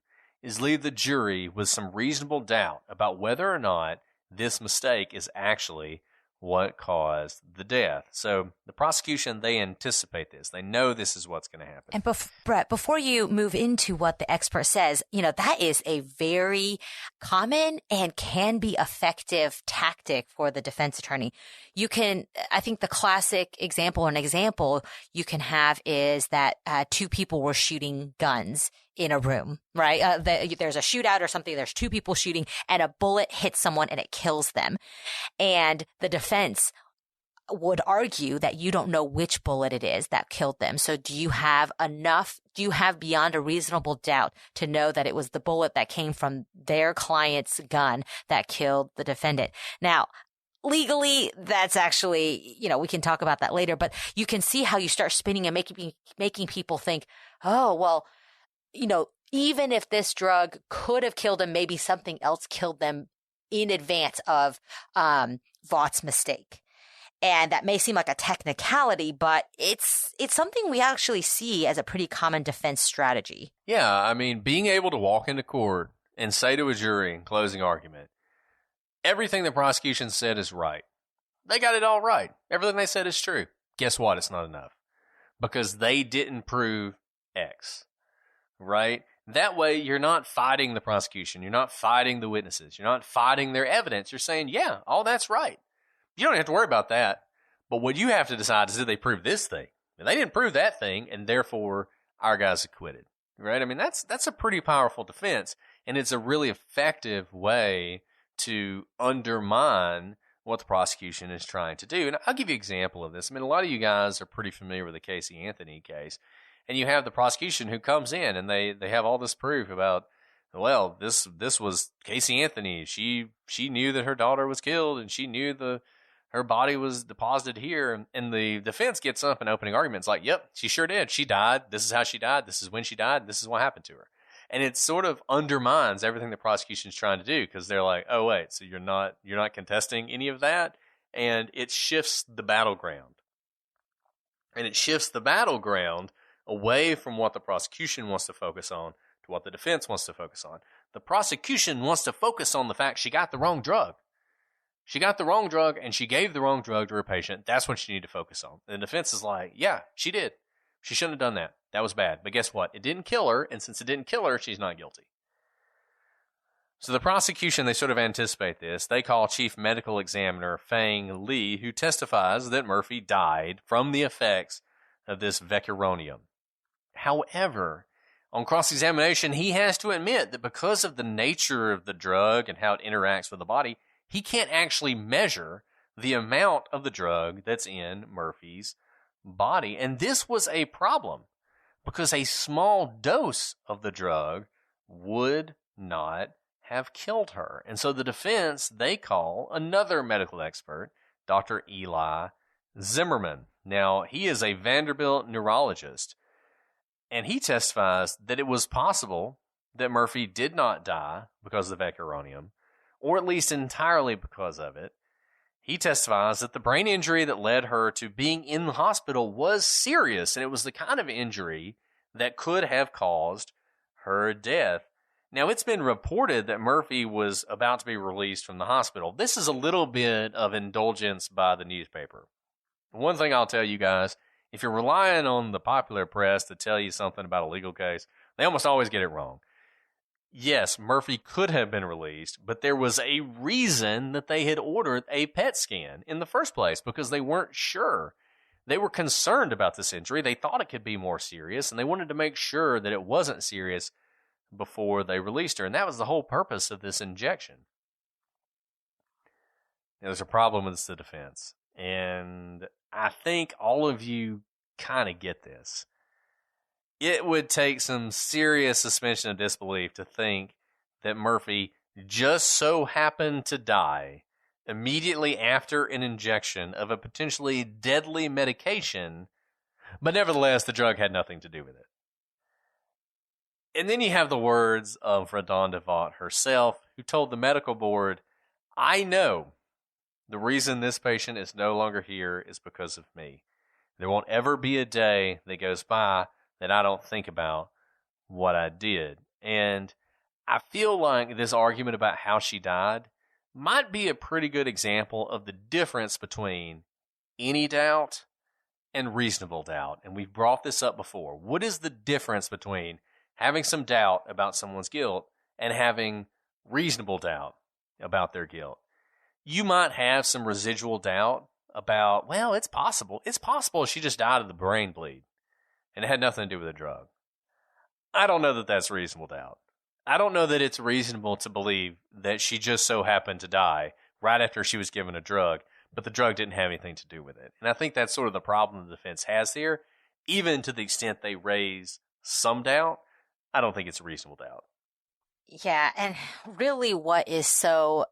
is leave the jury with some reasonable doubt about whether or not this mistake is actually what caused the death. So the prosecution, they anticipate this. They know this is what's going to happen. And Brett, before you move into what the expert says, that is a very common and can be effective tactic for the defense attorney. I think the classic example you can have is that two people were shooting guns in a room, right? There's a shootout or something. There's two people shooting and a bullet hits someone and it kills them. And the defense would argue that you don't know which bullet it is that killed them. So do you have beyond a reasonable doubt to know that it was the bullet that came from their client's gun that killed the defendant? Now, legally, that's actually, we can talk about that later, but you can see how you start spinning and making people think, oh, well, even if this drug could have killed them, maybe something else killed them in advance of Vaught's mistake. And that may seem like a technicality, but it's something we actually see as a pretty common defense strategy. Yeah, I mean, being able to walk into court and say to a jury in closing argument, everything the prosecution said is right. They got it all right. Everything they said is true. Guess what? It's not enough. Because they didn't prove X. Right? That way, you're not fighting the prosecution. You're not fighting the witnesses. You're not fighting their evidence. You're saying, yeah, all that's right. You don't have to worry about that. But what you have to decide is, did they prove this thing? And they didn't prove that thing, and therefore, our guy's acquitted. Right? I mean, that's a pretty powerful defense, and it's a really effective way to undermine what the prosecution is trying to do. And I'll give you an example of this. I mean, a lot of you guys are pretty familiar with the Casey Anthony case. And you have the prosecution who comes in and they have all this proof about, well, this was Casey Anthony. She knew that her daughter was killed and she knew her body was deposited here. And the defense gets up in opening arguments like, yep, she sure did. She died. This is how she died. This is when she died. This is what happened to her. And it sort of undermines everything the prosecution's trying to do because they're like, oh, wait, so you're not contesting any of that? And it shifts the battleground. And it shifts the battleground away from what the prosecution wants to focus on to what the defense wants to focus on. The prosecution wants to focus on the fact she got the wrong drug. She got the wrong drug and she gave the wrong drug to her patient. That's what you need to focus on. And the defense is like, yeah, she did. She shouldn't have done that. That was bad. But guess what? It didn't kill her, and since it didn't kill her, she's not guilty. So the prosecution, they sort of anticipate this. They call Chief Medical Examiner Fang Li, who testifies that Murphy died from the effects of this vecuronium. However, on cross-examination, he has to admit that because of the nature of the drug and how it interacts with the body, he can't actually measure the amount of the drug that's in Murphy's body. And this was a problem because a small dose of the drug would not have killed her. And so the defense, they call another medical expert, Dr. Eli Zimmerman. Now, he is a Vanderbilt neurologist. And he testifies that it was possible that Murphy did not die because of the vecuronium, or at least entirely because of it. He testifies that the brain injury that led her to being in the hospital was serious, and it was the kind of injury that could have caused her death. Now, it's been reported that Murphy was about to be released from the hospital. This is a little bit of indulgence by the newspaper. One thing I'll tell you guys, If you're relying on the popular press to tell you something about a legal case, they almost always get it wrong. Yes, Murphy could have been released, but there was a reason that they had ordered a PET scan in the first place, because they weren't sure. They were concerned about this injury. They thought it could be more serious, and they wanted to make sure that it wasn't serious before they released her. And that was the whole purpose of this injection. Now, there's a problem with the defense, and I think all of you kind of get this. It would take some serious suspension of disbelief to think that Murphy just so happened to die immediately after an injection of a potentially deadly medication, but nevertheless, the drug had nothing to do with it. And then you have the words of RaDonda Vaught herself, who told the medical board, "I know the reason this patient is no longer here is because of me. There won't ever be a day that goes by that I don't think about what I did." And I feel like this argument about how she died might be a pretty good example of the difference between any doubt and reasonable doubt. And we've brought this up before. What is the difference between having some doubt about someone's guilt and having reasonable doubt about their guilt? You might have some residual doubt about, well, it's possible she just died of the brain bleed and it had nothing to do with the drug. I don't know that that's reasonable doubt. I don't know that it's reasonable to believe that she just so happened to die right after she was given a drug, but the drug didn't have anything to do with it. And I think that's sort of the problem the defense has here. Even to the extent they raise some doubt, I don't think it's a reasonable doubt. Yeah, and really what is so,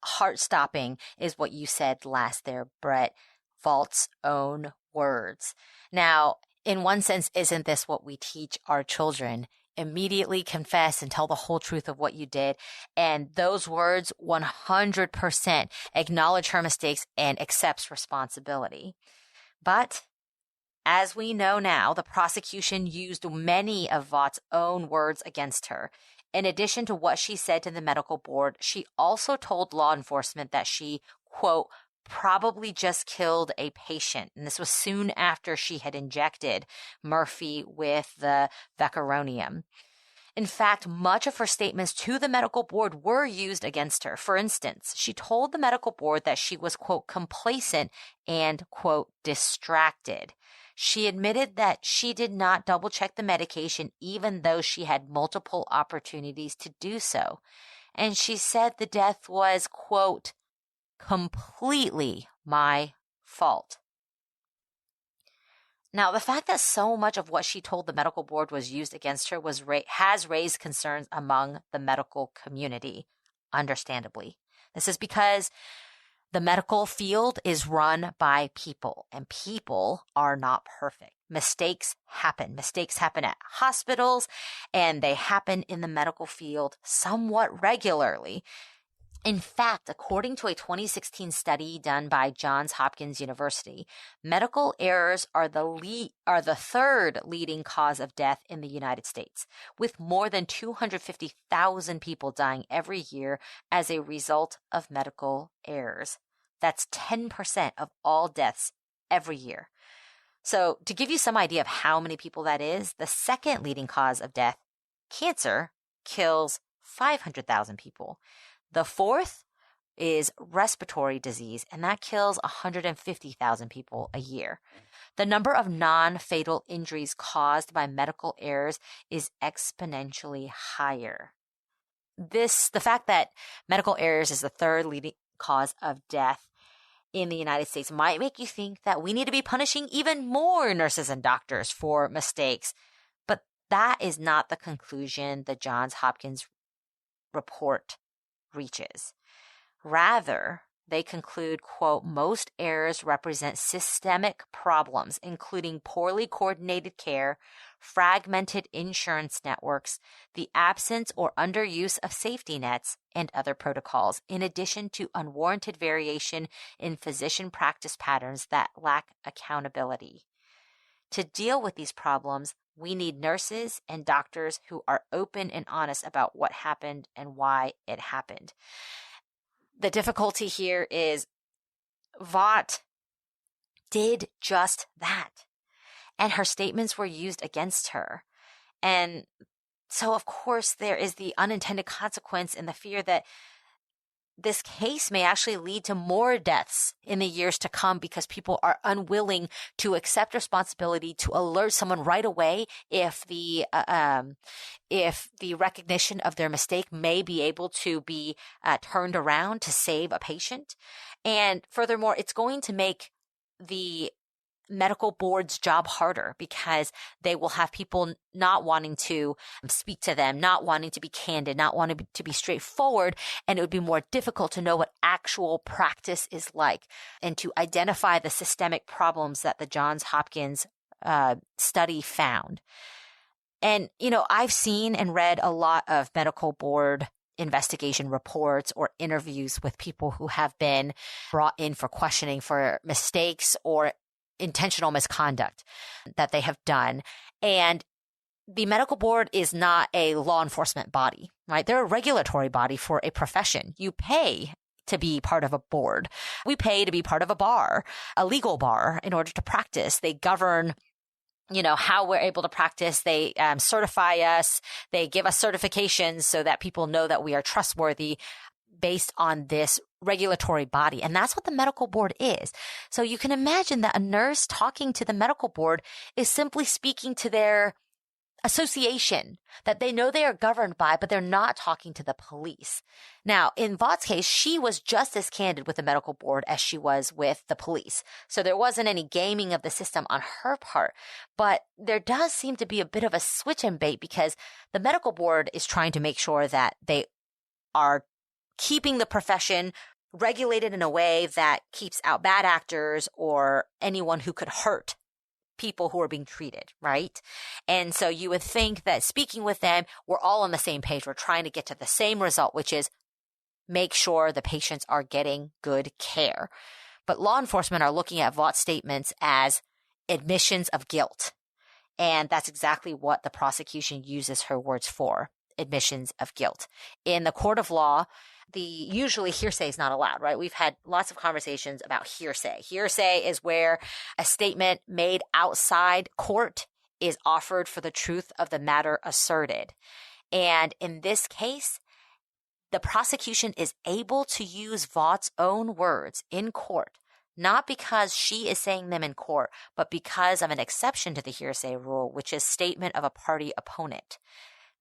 heart-stopping is what you said last there, Brett, Vaught's own words. Now, in one sense, isn't this what we teach our children? Immediately confess and tell the whole truth of what you did. And those words 100% acknowledge her mistakes and accepts responsibility. But as we know now, the prosecution used many of Vaught's own words against her. In addition to what she said to the medical board, she also told law enforcement that she, quote, probably just killed a patient. And this was soon after she had injected Murphy with the vecuronium. In fact, much of her statements to the medical board were used against her. For instance, she told the medical board that she was, quote, complacent and, quote, distracted. She admitted that she did not double check the medication, even though she had multiple opportunities to do so. And she said the death was, quote, completely my fault. Now, the fact that so much of what she told the medical board was used against her has raised concerns among the medical community, understandably. This is because the medical field is run by people, and people are not perfect. Mistakes happen. Mistakes happen at hospitals, and they happen in the medical field somewhat regularly. In fact, according to a 2016 study done by Johns Hopkins University, medical errors are the third leading cause of death in the United States, with more than 250,000 people dying every year as a result of medical errors. That's 10% of all deaths every year. So to give you some idea of how many people that is, the second leading cause of death, cancer, kills 500,000 people. The fourth is respiratory disease, and that kills 150,000 people a year. The number of non-fatal injuries caused by medical errors is exponentially higher. The fact that medical errors is the third leading cause of death in the United States might make you think that we need to be punishing even more nurses and doctors for mistakes, but that is not the conclusion the Johns Hopkins report reaches. Rather, they conclude, quote, most errors represent systemic problems, including poorly coordinated care, fragmented insurance networks, the absence or underuse of safety nets, and other protocols, in addition to unwarranted variation in physician practice patterns that lack accountability. To deal with these problems, we need nurses and doctors who are open and honest about what happened and why it happened. The difficulty here is Vaught did just that. And her statements were used against her. And so, of course, there is the unintended consequence and the fear that this case may actually lead to more deaths in the years to come because people are unwilling to accept responsibility to alert someone right away if the recognition of their mistake may be able to be turned around to save a patient. And furthermore, it's going to make the medical board's job harder because they will have people not wanting to speak to them, not wanting to be candid, not wanting to be straightforward. And it would be more difficult to know what actual practice is like and to identify the systemic problems that the Johns Hopkins study found. And, you know, I've seen and read a lot of medical board investigation reports or interviews with people who have been brought in for questioning for mistakes or intentional misconduct that they have done. And the medical board is not a law enforcement body, right? They're a regulatory body for a profession. You pay to be part of a board. We pay to be part of a bar, a legal bar, in order to practice. They govern, you know, how we're able to practice. They certify us. They give us certifications so that people know that we are trustworthy based on this regulatory body. And that's what the medical board is. So you can imagine that a nurse talking to the medical board is simply speaking to their association that they know they are governed by, but they're not talking to the police. Now, in Vaught's case, she was just as candid with the medical board as she was with the police. So there wasn't any gaming of the system on her part, but there does seem to be a bit of a switch and bait because the medical board is trying to make sure that they are keeping the profession regulated in a way that keeps out bad actors or anyone who could hurt people who are being treated, right? And so you would think that speaking with them, we're all on the same page. We're trying to get to the same result, which is make sure the patients are getting good care. But law enforcement are looking at Vaught's statements as admissions of guilt. And that's exactly what the prosecution uses her words for, admissions of guilt. In the court of law, usually hearsay is not allowed, right? We've had lots of conversations about hearsay. Hearsay is where a statement made outside court is offered for the truth of the matter asserted. And in this case, the prosecution is able to use Vaught's own words in court, not because she is saying them in court, but because of an exception to the hearsay rule, which is statement of a party opponent,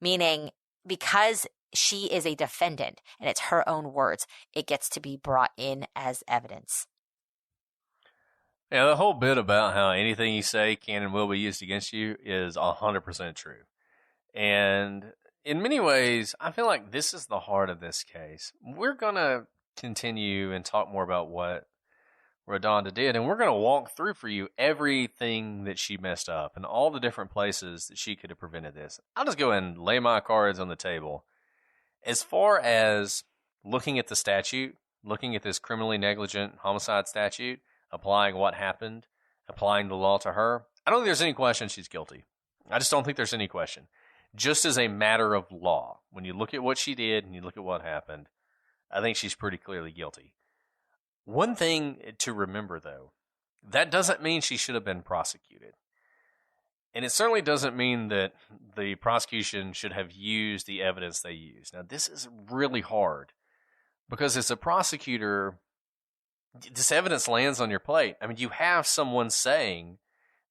meaning because she is a defendant and it's her own words, it gets to be brought in as evidence. Yeah, the whole bit about how anything you say can and will be used against you is 100% true. And in many ways, I feel like this is the heart of this case. We're going to continue and talk more about what RaDonda did, and we're going to walk through for you everything that she messed up and all the different places that she could have prevented this. I'll just go ahead and lay my cards on the table. As far as looking at the statute, looking at this criminally negligent homicide statute, applying what happened, applying the law to her, I don't think there's any question she's guilty. I just don't think there's any question. Just as a matter of law, when you look at what she did and you look at what happened, I think she's pretty clearly guilty. One thing to remember, though, that doesn't mean she should have been prosecuted. And it certainly doesn't mean that the prosecution should have used the evidence they used. Now, this is really hard because as a prosecutor, this evidence lands on your plate. I mean, you have someone saying,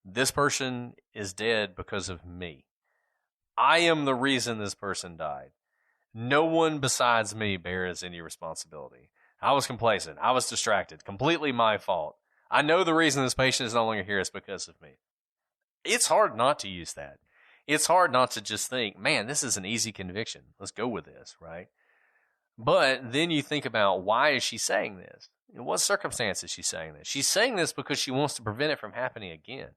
this person is dead because of me. I am the reason this person died. No one besides me bears any responsibility. I was complacent. I was distracted. Completely my fault. I know the reason this patient is no longer here is because of me. It's hard not to use that. It's hard not to just think, man, this is an easy conviction. Let's go with this, right? But then you think about, why is she saying this? In what circumstances is she saying this? She's saying this because she wants to prevent it from happening again.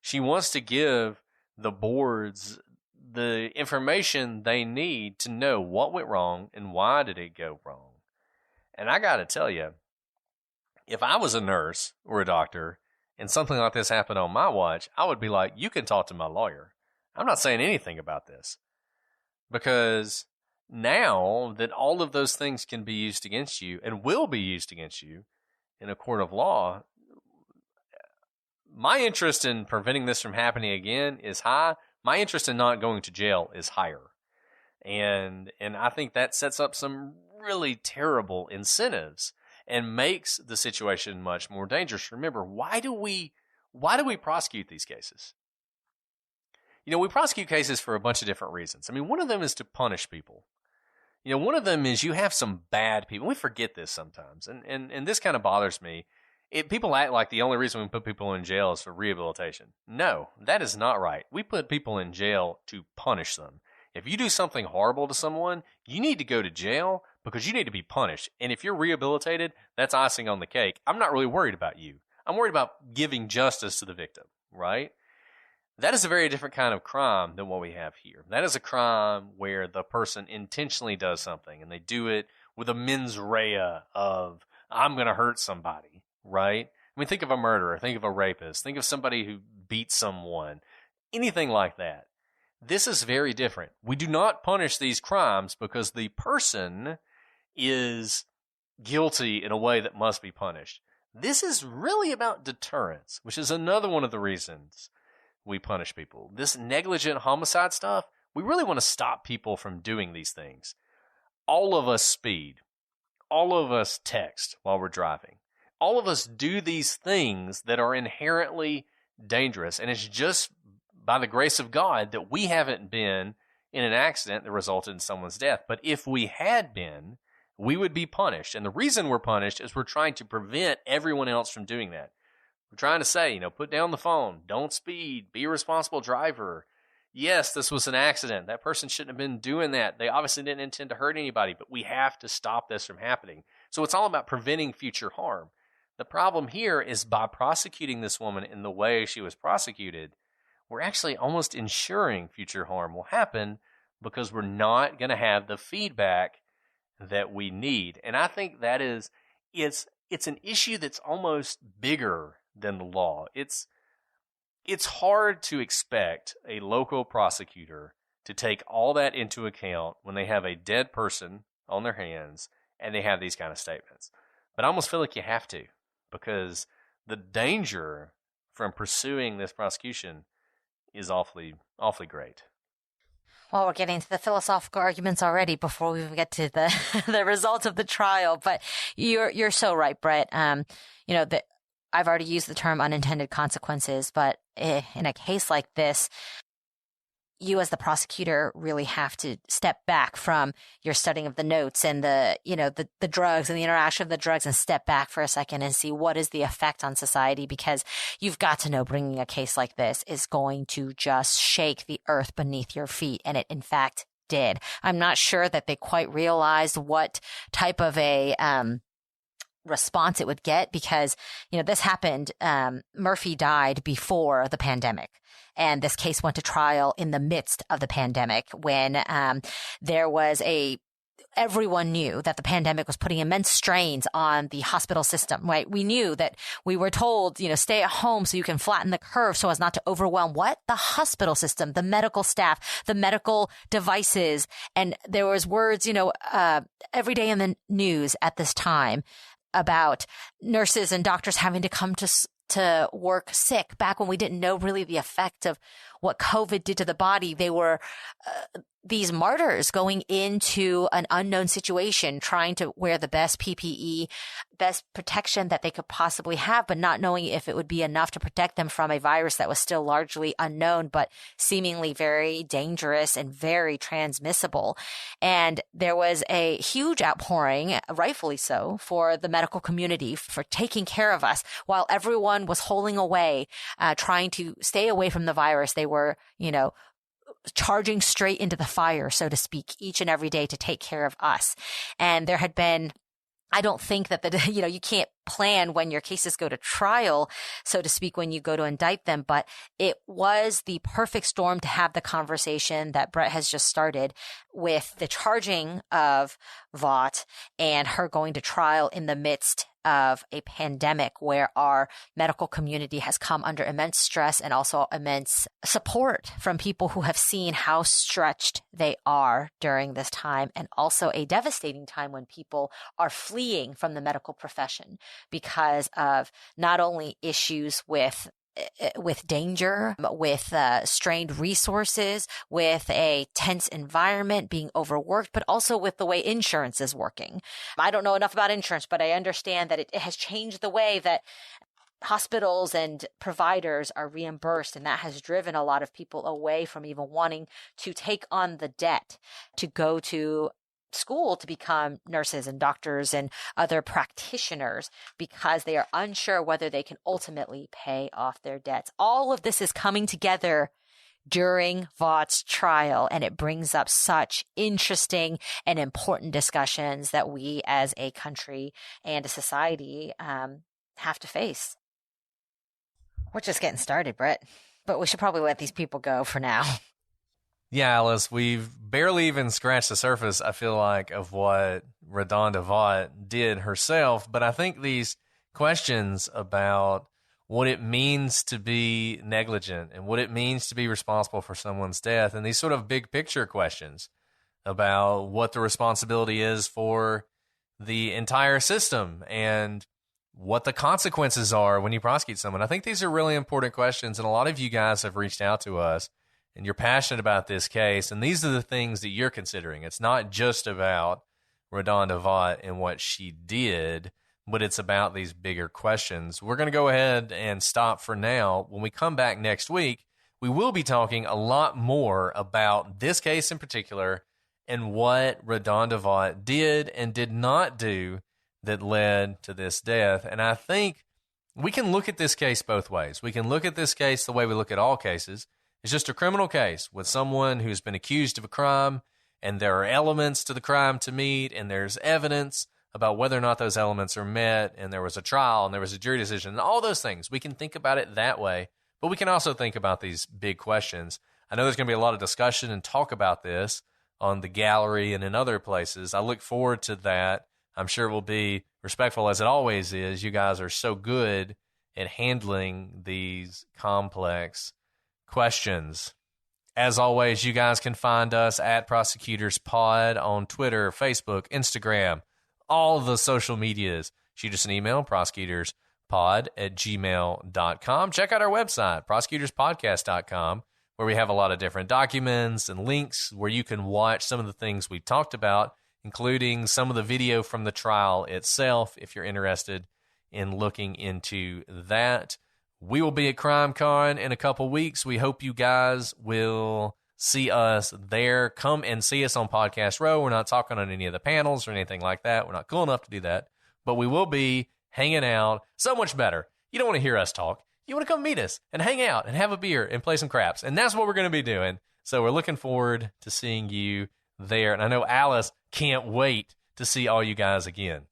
She wants to give the boards the information they need to know what went wrong and why did it go wrong. And I got to tell you, if I was a nurse or a doctor and something like this happened on my watch, I would be like, you can talk to my lawyer. I'm not saying anything about this. Because now that all of those things can be used against you and will be used against you in a court of law, my interest in preventing this from happening again is high. My interest in not going to jail is higher. And I think that sets up some really terrible incentives and makes the situation much more dangerous. Remember, why do we prosecute these cases? We prosecute cases for a bunch of different reasons. I mean, one of them is to punish people. One of them is you have some bad people. We forget this sometimes, and this kind of bothers me. People act like the only reason we put people in jail is for rehabilitation. No, that is not right. We put people in jail to punish them. If you do something horrible to someone, you need to go to jail because you need to be punished. And if you're rehabilitated, that's icing on the cake. I'm not really worried about you. I'm worried about giving justice to the victim, right? That is a very different kind of crime than what we have here. That is a crime where the person intentionally does something and they do it with a mens rea of, I'm going to hurt somebody, right? I mean, think of a murderer, think of a rapist, think of somebody who beats someone, anything like that. This is very different. We do not punish these crimes because the person is guilty in a way that must be punished. This is really about deterrence, which is another one of the reasons we punish people. This negligent homicide stuff, we really want to stop people from doing these things. All of us speed. All of us text while we're driving. All of us do these things that are inherently dangerous, and it's just by the grace of God that we haven't been in an accident that resulted in someone's death. But if we had been, we would be punished. And the reason we're punished is we're trying to prevent everyone else from doing that. We're trying to say, put down the phone, don't speed, be a responsible driver. Yes, this was an accident. That person shouldn't have been doing that. They obviously didn't intend to hurt anybody, but we have to stop this from happening. So it's all about preventing future harm. The problem here is by prosecuting this woman in the way she was prosecuted, we're actually almost ensuring future harm will happen because we're not going to have the feedback that we need. And I think that is, it's an issue that's almost bigger than the law. It's hard to expect a local prosecutor to take all that into account when they have a dead person on their hands and they have these kind of statements. But I almost feel like you have to, because the danger from pursuing this prosecution is awfully, awfully great. Well, we're getting to the philosophical arguments already before we even get to the the results of the trial. But you're so right, Brett. I've already used the term unintended consequences, but in a case like this, you as the prosecutor really have to step back from your studying of the notes and the drugs and the interaction of the drugs and step back for a second and see what is the effect on society, because you've got to know bringing a case like this is going to just shake the earth beneath your feet. And it, in fact, did. I'm not sure that they quite realized what type of a response it would get, because, this happened. Murphy died before the pandemic. And this case went to trial in the midst of the pandemic when there was everyone knew that the pandemic was putting immense strains on the hospital system, right? We knew that we were told, stay at home so you can flatten the curve so as not to overwhelm the hospital system, the medical staff, the medical devices. And there was words, every day in the news at this time about nurses and doctors having to come to work sick back when we didn't know really the effect of what COVID did to the body. They were these martyrs going into an unknown situation, trying to wear the best PPE, best protection that they could possibly have, but not knowing if it would be enough to protect them from a virus that was still largely unknown, but seemingly very dangerous and very transmissible. And there was a huge outpouring, rightfully so, for the medical community for taking care of us while everyone was holding away, trying to stay away from the virus. They were, charging straight into the fire, so to speak, each and every day to take care of us. And there had been, I don't think that you can't plan when your cases go to trial, so to speak, when you go to indict them, but it was the perfect storm to have the conversation that Brett has just started with the charging of Vaught and her going to trial in the midst of a pandemic where our medical community has come under immense stress and also immense support from people who have seen how stretched they are during this time, and also a devastating time when people are fleeing from the medical profession because of not only issues with with danger, with strained resources, with a tense environment, being overworked, but also with the way insurance is working. I don't know enough about insurance, but I understand that it has changed the way that hospitals and providers are reimbursed, and that has driven a lot of people away from even wanting to take on the debt to go to school to become nurses and doctors and other practitioners because they are unsure whether they can ultimately pay off their debts. All of this is coming together during Vaught's trial, and it brings up such interesting and important discussions that we as a country and a society have to face. We're just getting started, Brett, but we should probably let these people go for now. Yeah, Alice, we've barely even scratched the surface, I feel like, of what RaDonda Vaught did herself. But I think these questions about what it means to be negligent and what it means to be responsible for someone's death, and these sort of big picture questions about what the responsibility is for the entire system and what the consequences are when you prosecute someone. I think these are really important questions, and a lot of you guys have reached out to us and you're passionate about this case, and these are the things that you're considering. It's not just about RaDonda Vaught and what she did, but it's about these bigger questions. We're going to go ahead and stop for now. When we come back next week, we will be talking a lot more about this case in particular and what RaDonda Vaught did and did not do that led to this death. And I think we can look at this case both ways. We can look at this case the way we look at all cases. It's just a criminal case with someone who's been accused of a crime, and there are elements to the crime to meet, and there's evidence about whether or not those elements are met, and there was a trial, and there was a jury decision, and all those things. We can think about it that way, but we can also think about these big questions. I know there's going to be a lot of discussion and talk about this on the gallery and in other places. I look forward to that. I'm sure it will be respectful, as it always is. You guys are so good at handling these complex questions. As always, you guys can find us at Prosecutors Pod on Twitter, Facebook, Instagram, all the social medias. Shoot us an email, prosecutorspod@gmail.com. Check out our website, prosecutorspodcast.com, where we have a lot of different documents and links where you can watch some of the things we talked about, including some of the video from the trial itself, if you're interested in looking into that. We will be at CrimeCon in a couple weeks. We hope you guys will see us there. Come and see us on Podcast Row. We're not talking on any of the panels or anything like that. We're not cool enough to do that. But we will be hanging out so much better. You don't want to hear us talk. You want to come meet us and hang out and have a beer and play some craps. And that's what we're going to be doing. So we're looking forward to seeing you there. And I know Alice can't wait to see all you guys again.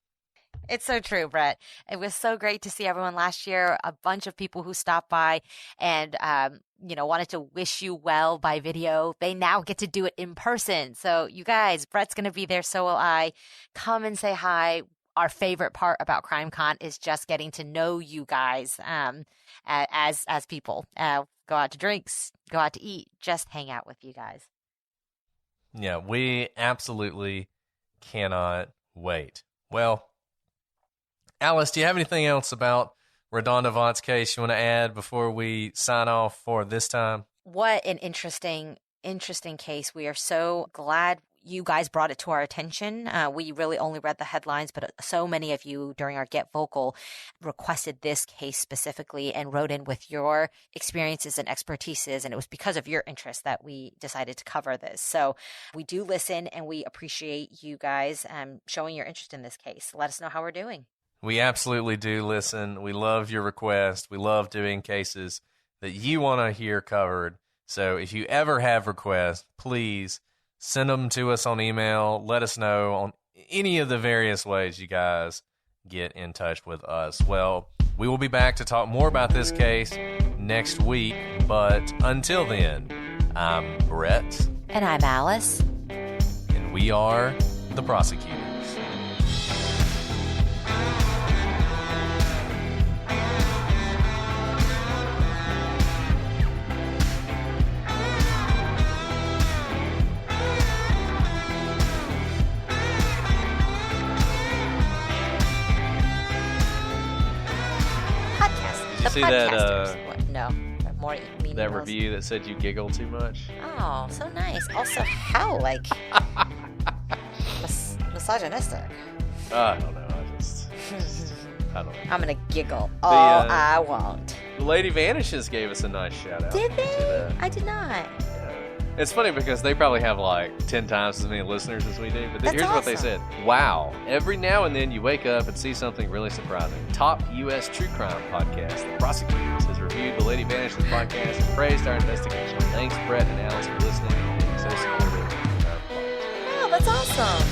It's so true, Brett. It was so great to see everyone last year, a bunch of people who stopped by and, wanted to wish you well by video. They now get to do it in person. So you guys, Brett's going to be there. So will I. Come and say hi. Our favorite part about CrimeCon is just getting to know you guys as people. Go out to drinks, go out to eat, just hang out with you guys. Yeah, we absolutely cannot wait. Well, Alice, do you have anything else about RaDonda Vaught's case you want to add before we sign off for this time? What an interesting case. We are so glad you guys brought it to our attention. We really only read the headlines, but so many of you during our Get Vocal requested this case specifically and wrote in with your experiences and expertises, and it was because of your interest that we decided to cover this. So we do listen, and we appreciate you guys showing your interest in this case. Let us know how we're doing. We absolutely do listen. We love your requests. We love doing cases that you want to hear covered. So if you ever have requests, please send them to us on email. Let us know on any of the various ways you guys get in touch with us. Well, we will be back to talk more about this case next week. But until then, I'm Brett. And I'm Alice. And we are the Prosecutors. See that? more meaty That nose. review that said you giggle too much. Oh, so nice. Also, how, like, misogynistic. I don't know. I don't know. I'm gonna giggle all I want. The Lady Vanishes gave us a nice shout out. Did they? I did not. It's funny because they probably have like 10 times as many listeners as we do. But here's what they said. Wow. Every now and then you wake up and see something really surprising. Top U.S. true crime podcast, The Prosecutors, has reviewed the Lady Vanishes podcast and praised our investigation. Thanks, Brett and Alice, for listening and being so supportive of our podcast. Oh, that's awesome.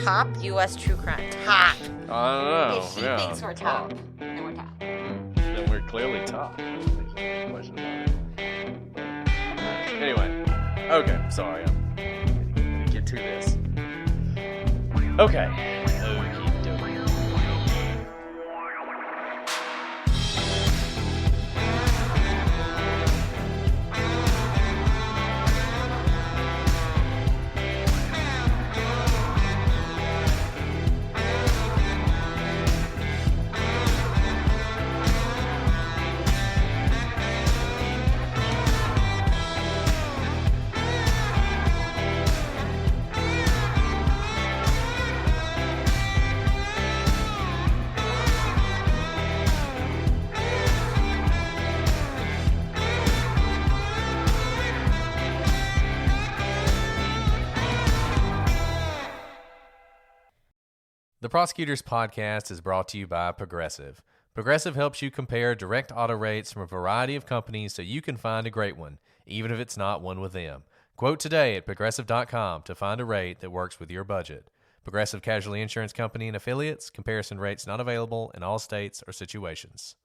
Top U.S. true crime. Top. I don't know. If she thinks we're top, then we're top. Then we're clearly top. Anyway. Okay, sorry. I'm going to get to this. Okay. The Prosecutors Podcast is brought to you by Progressive. Progressive helps you compare direct auto rates from a variety of companies so you can find a great one, even if it's not one with them. Quote today at Progressive.com to find a rate that works with your budget. Progressive Casualty Insurance Company and Affiliates. Comparison rates not available in all states or situations.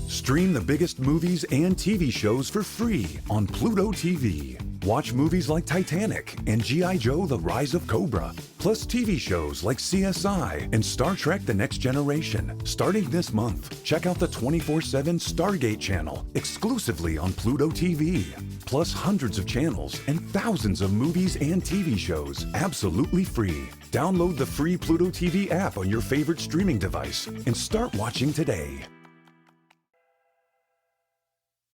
Stream the biggest movies and TV shows for free on Pluto TV. Watch movies like Titanic and G.I. Joe: The Rise of Cobra, plus TV shows like CSI and Star Trek: The Next Generation. Starting this month, check out the 24/7 Stargate channel exclusively on Pluto TV. Plus hundreds of channels and thousands of movies and TV shows absolutely free. Download the free Pluto TV app on your favorite streaming device and start watching today.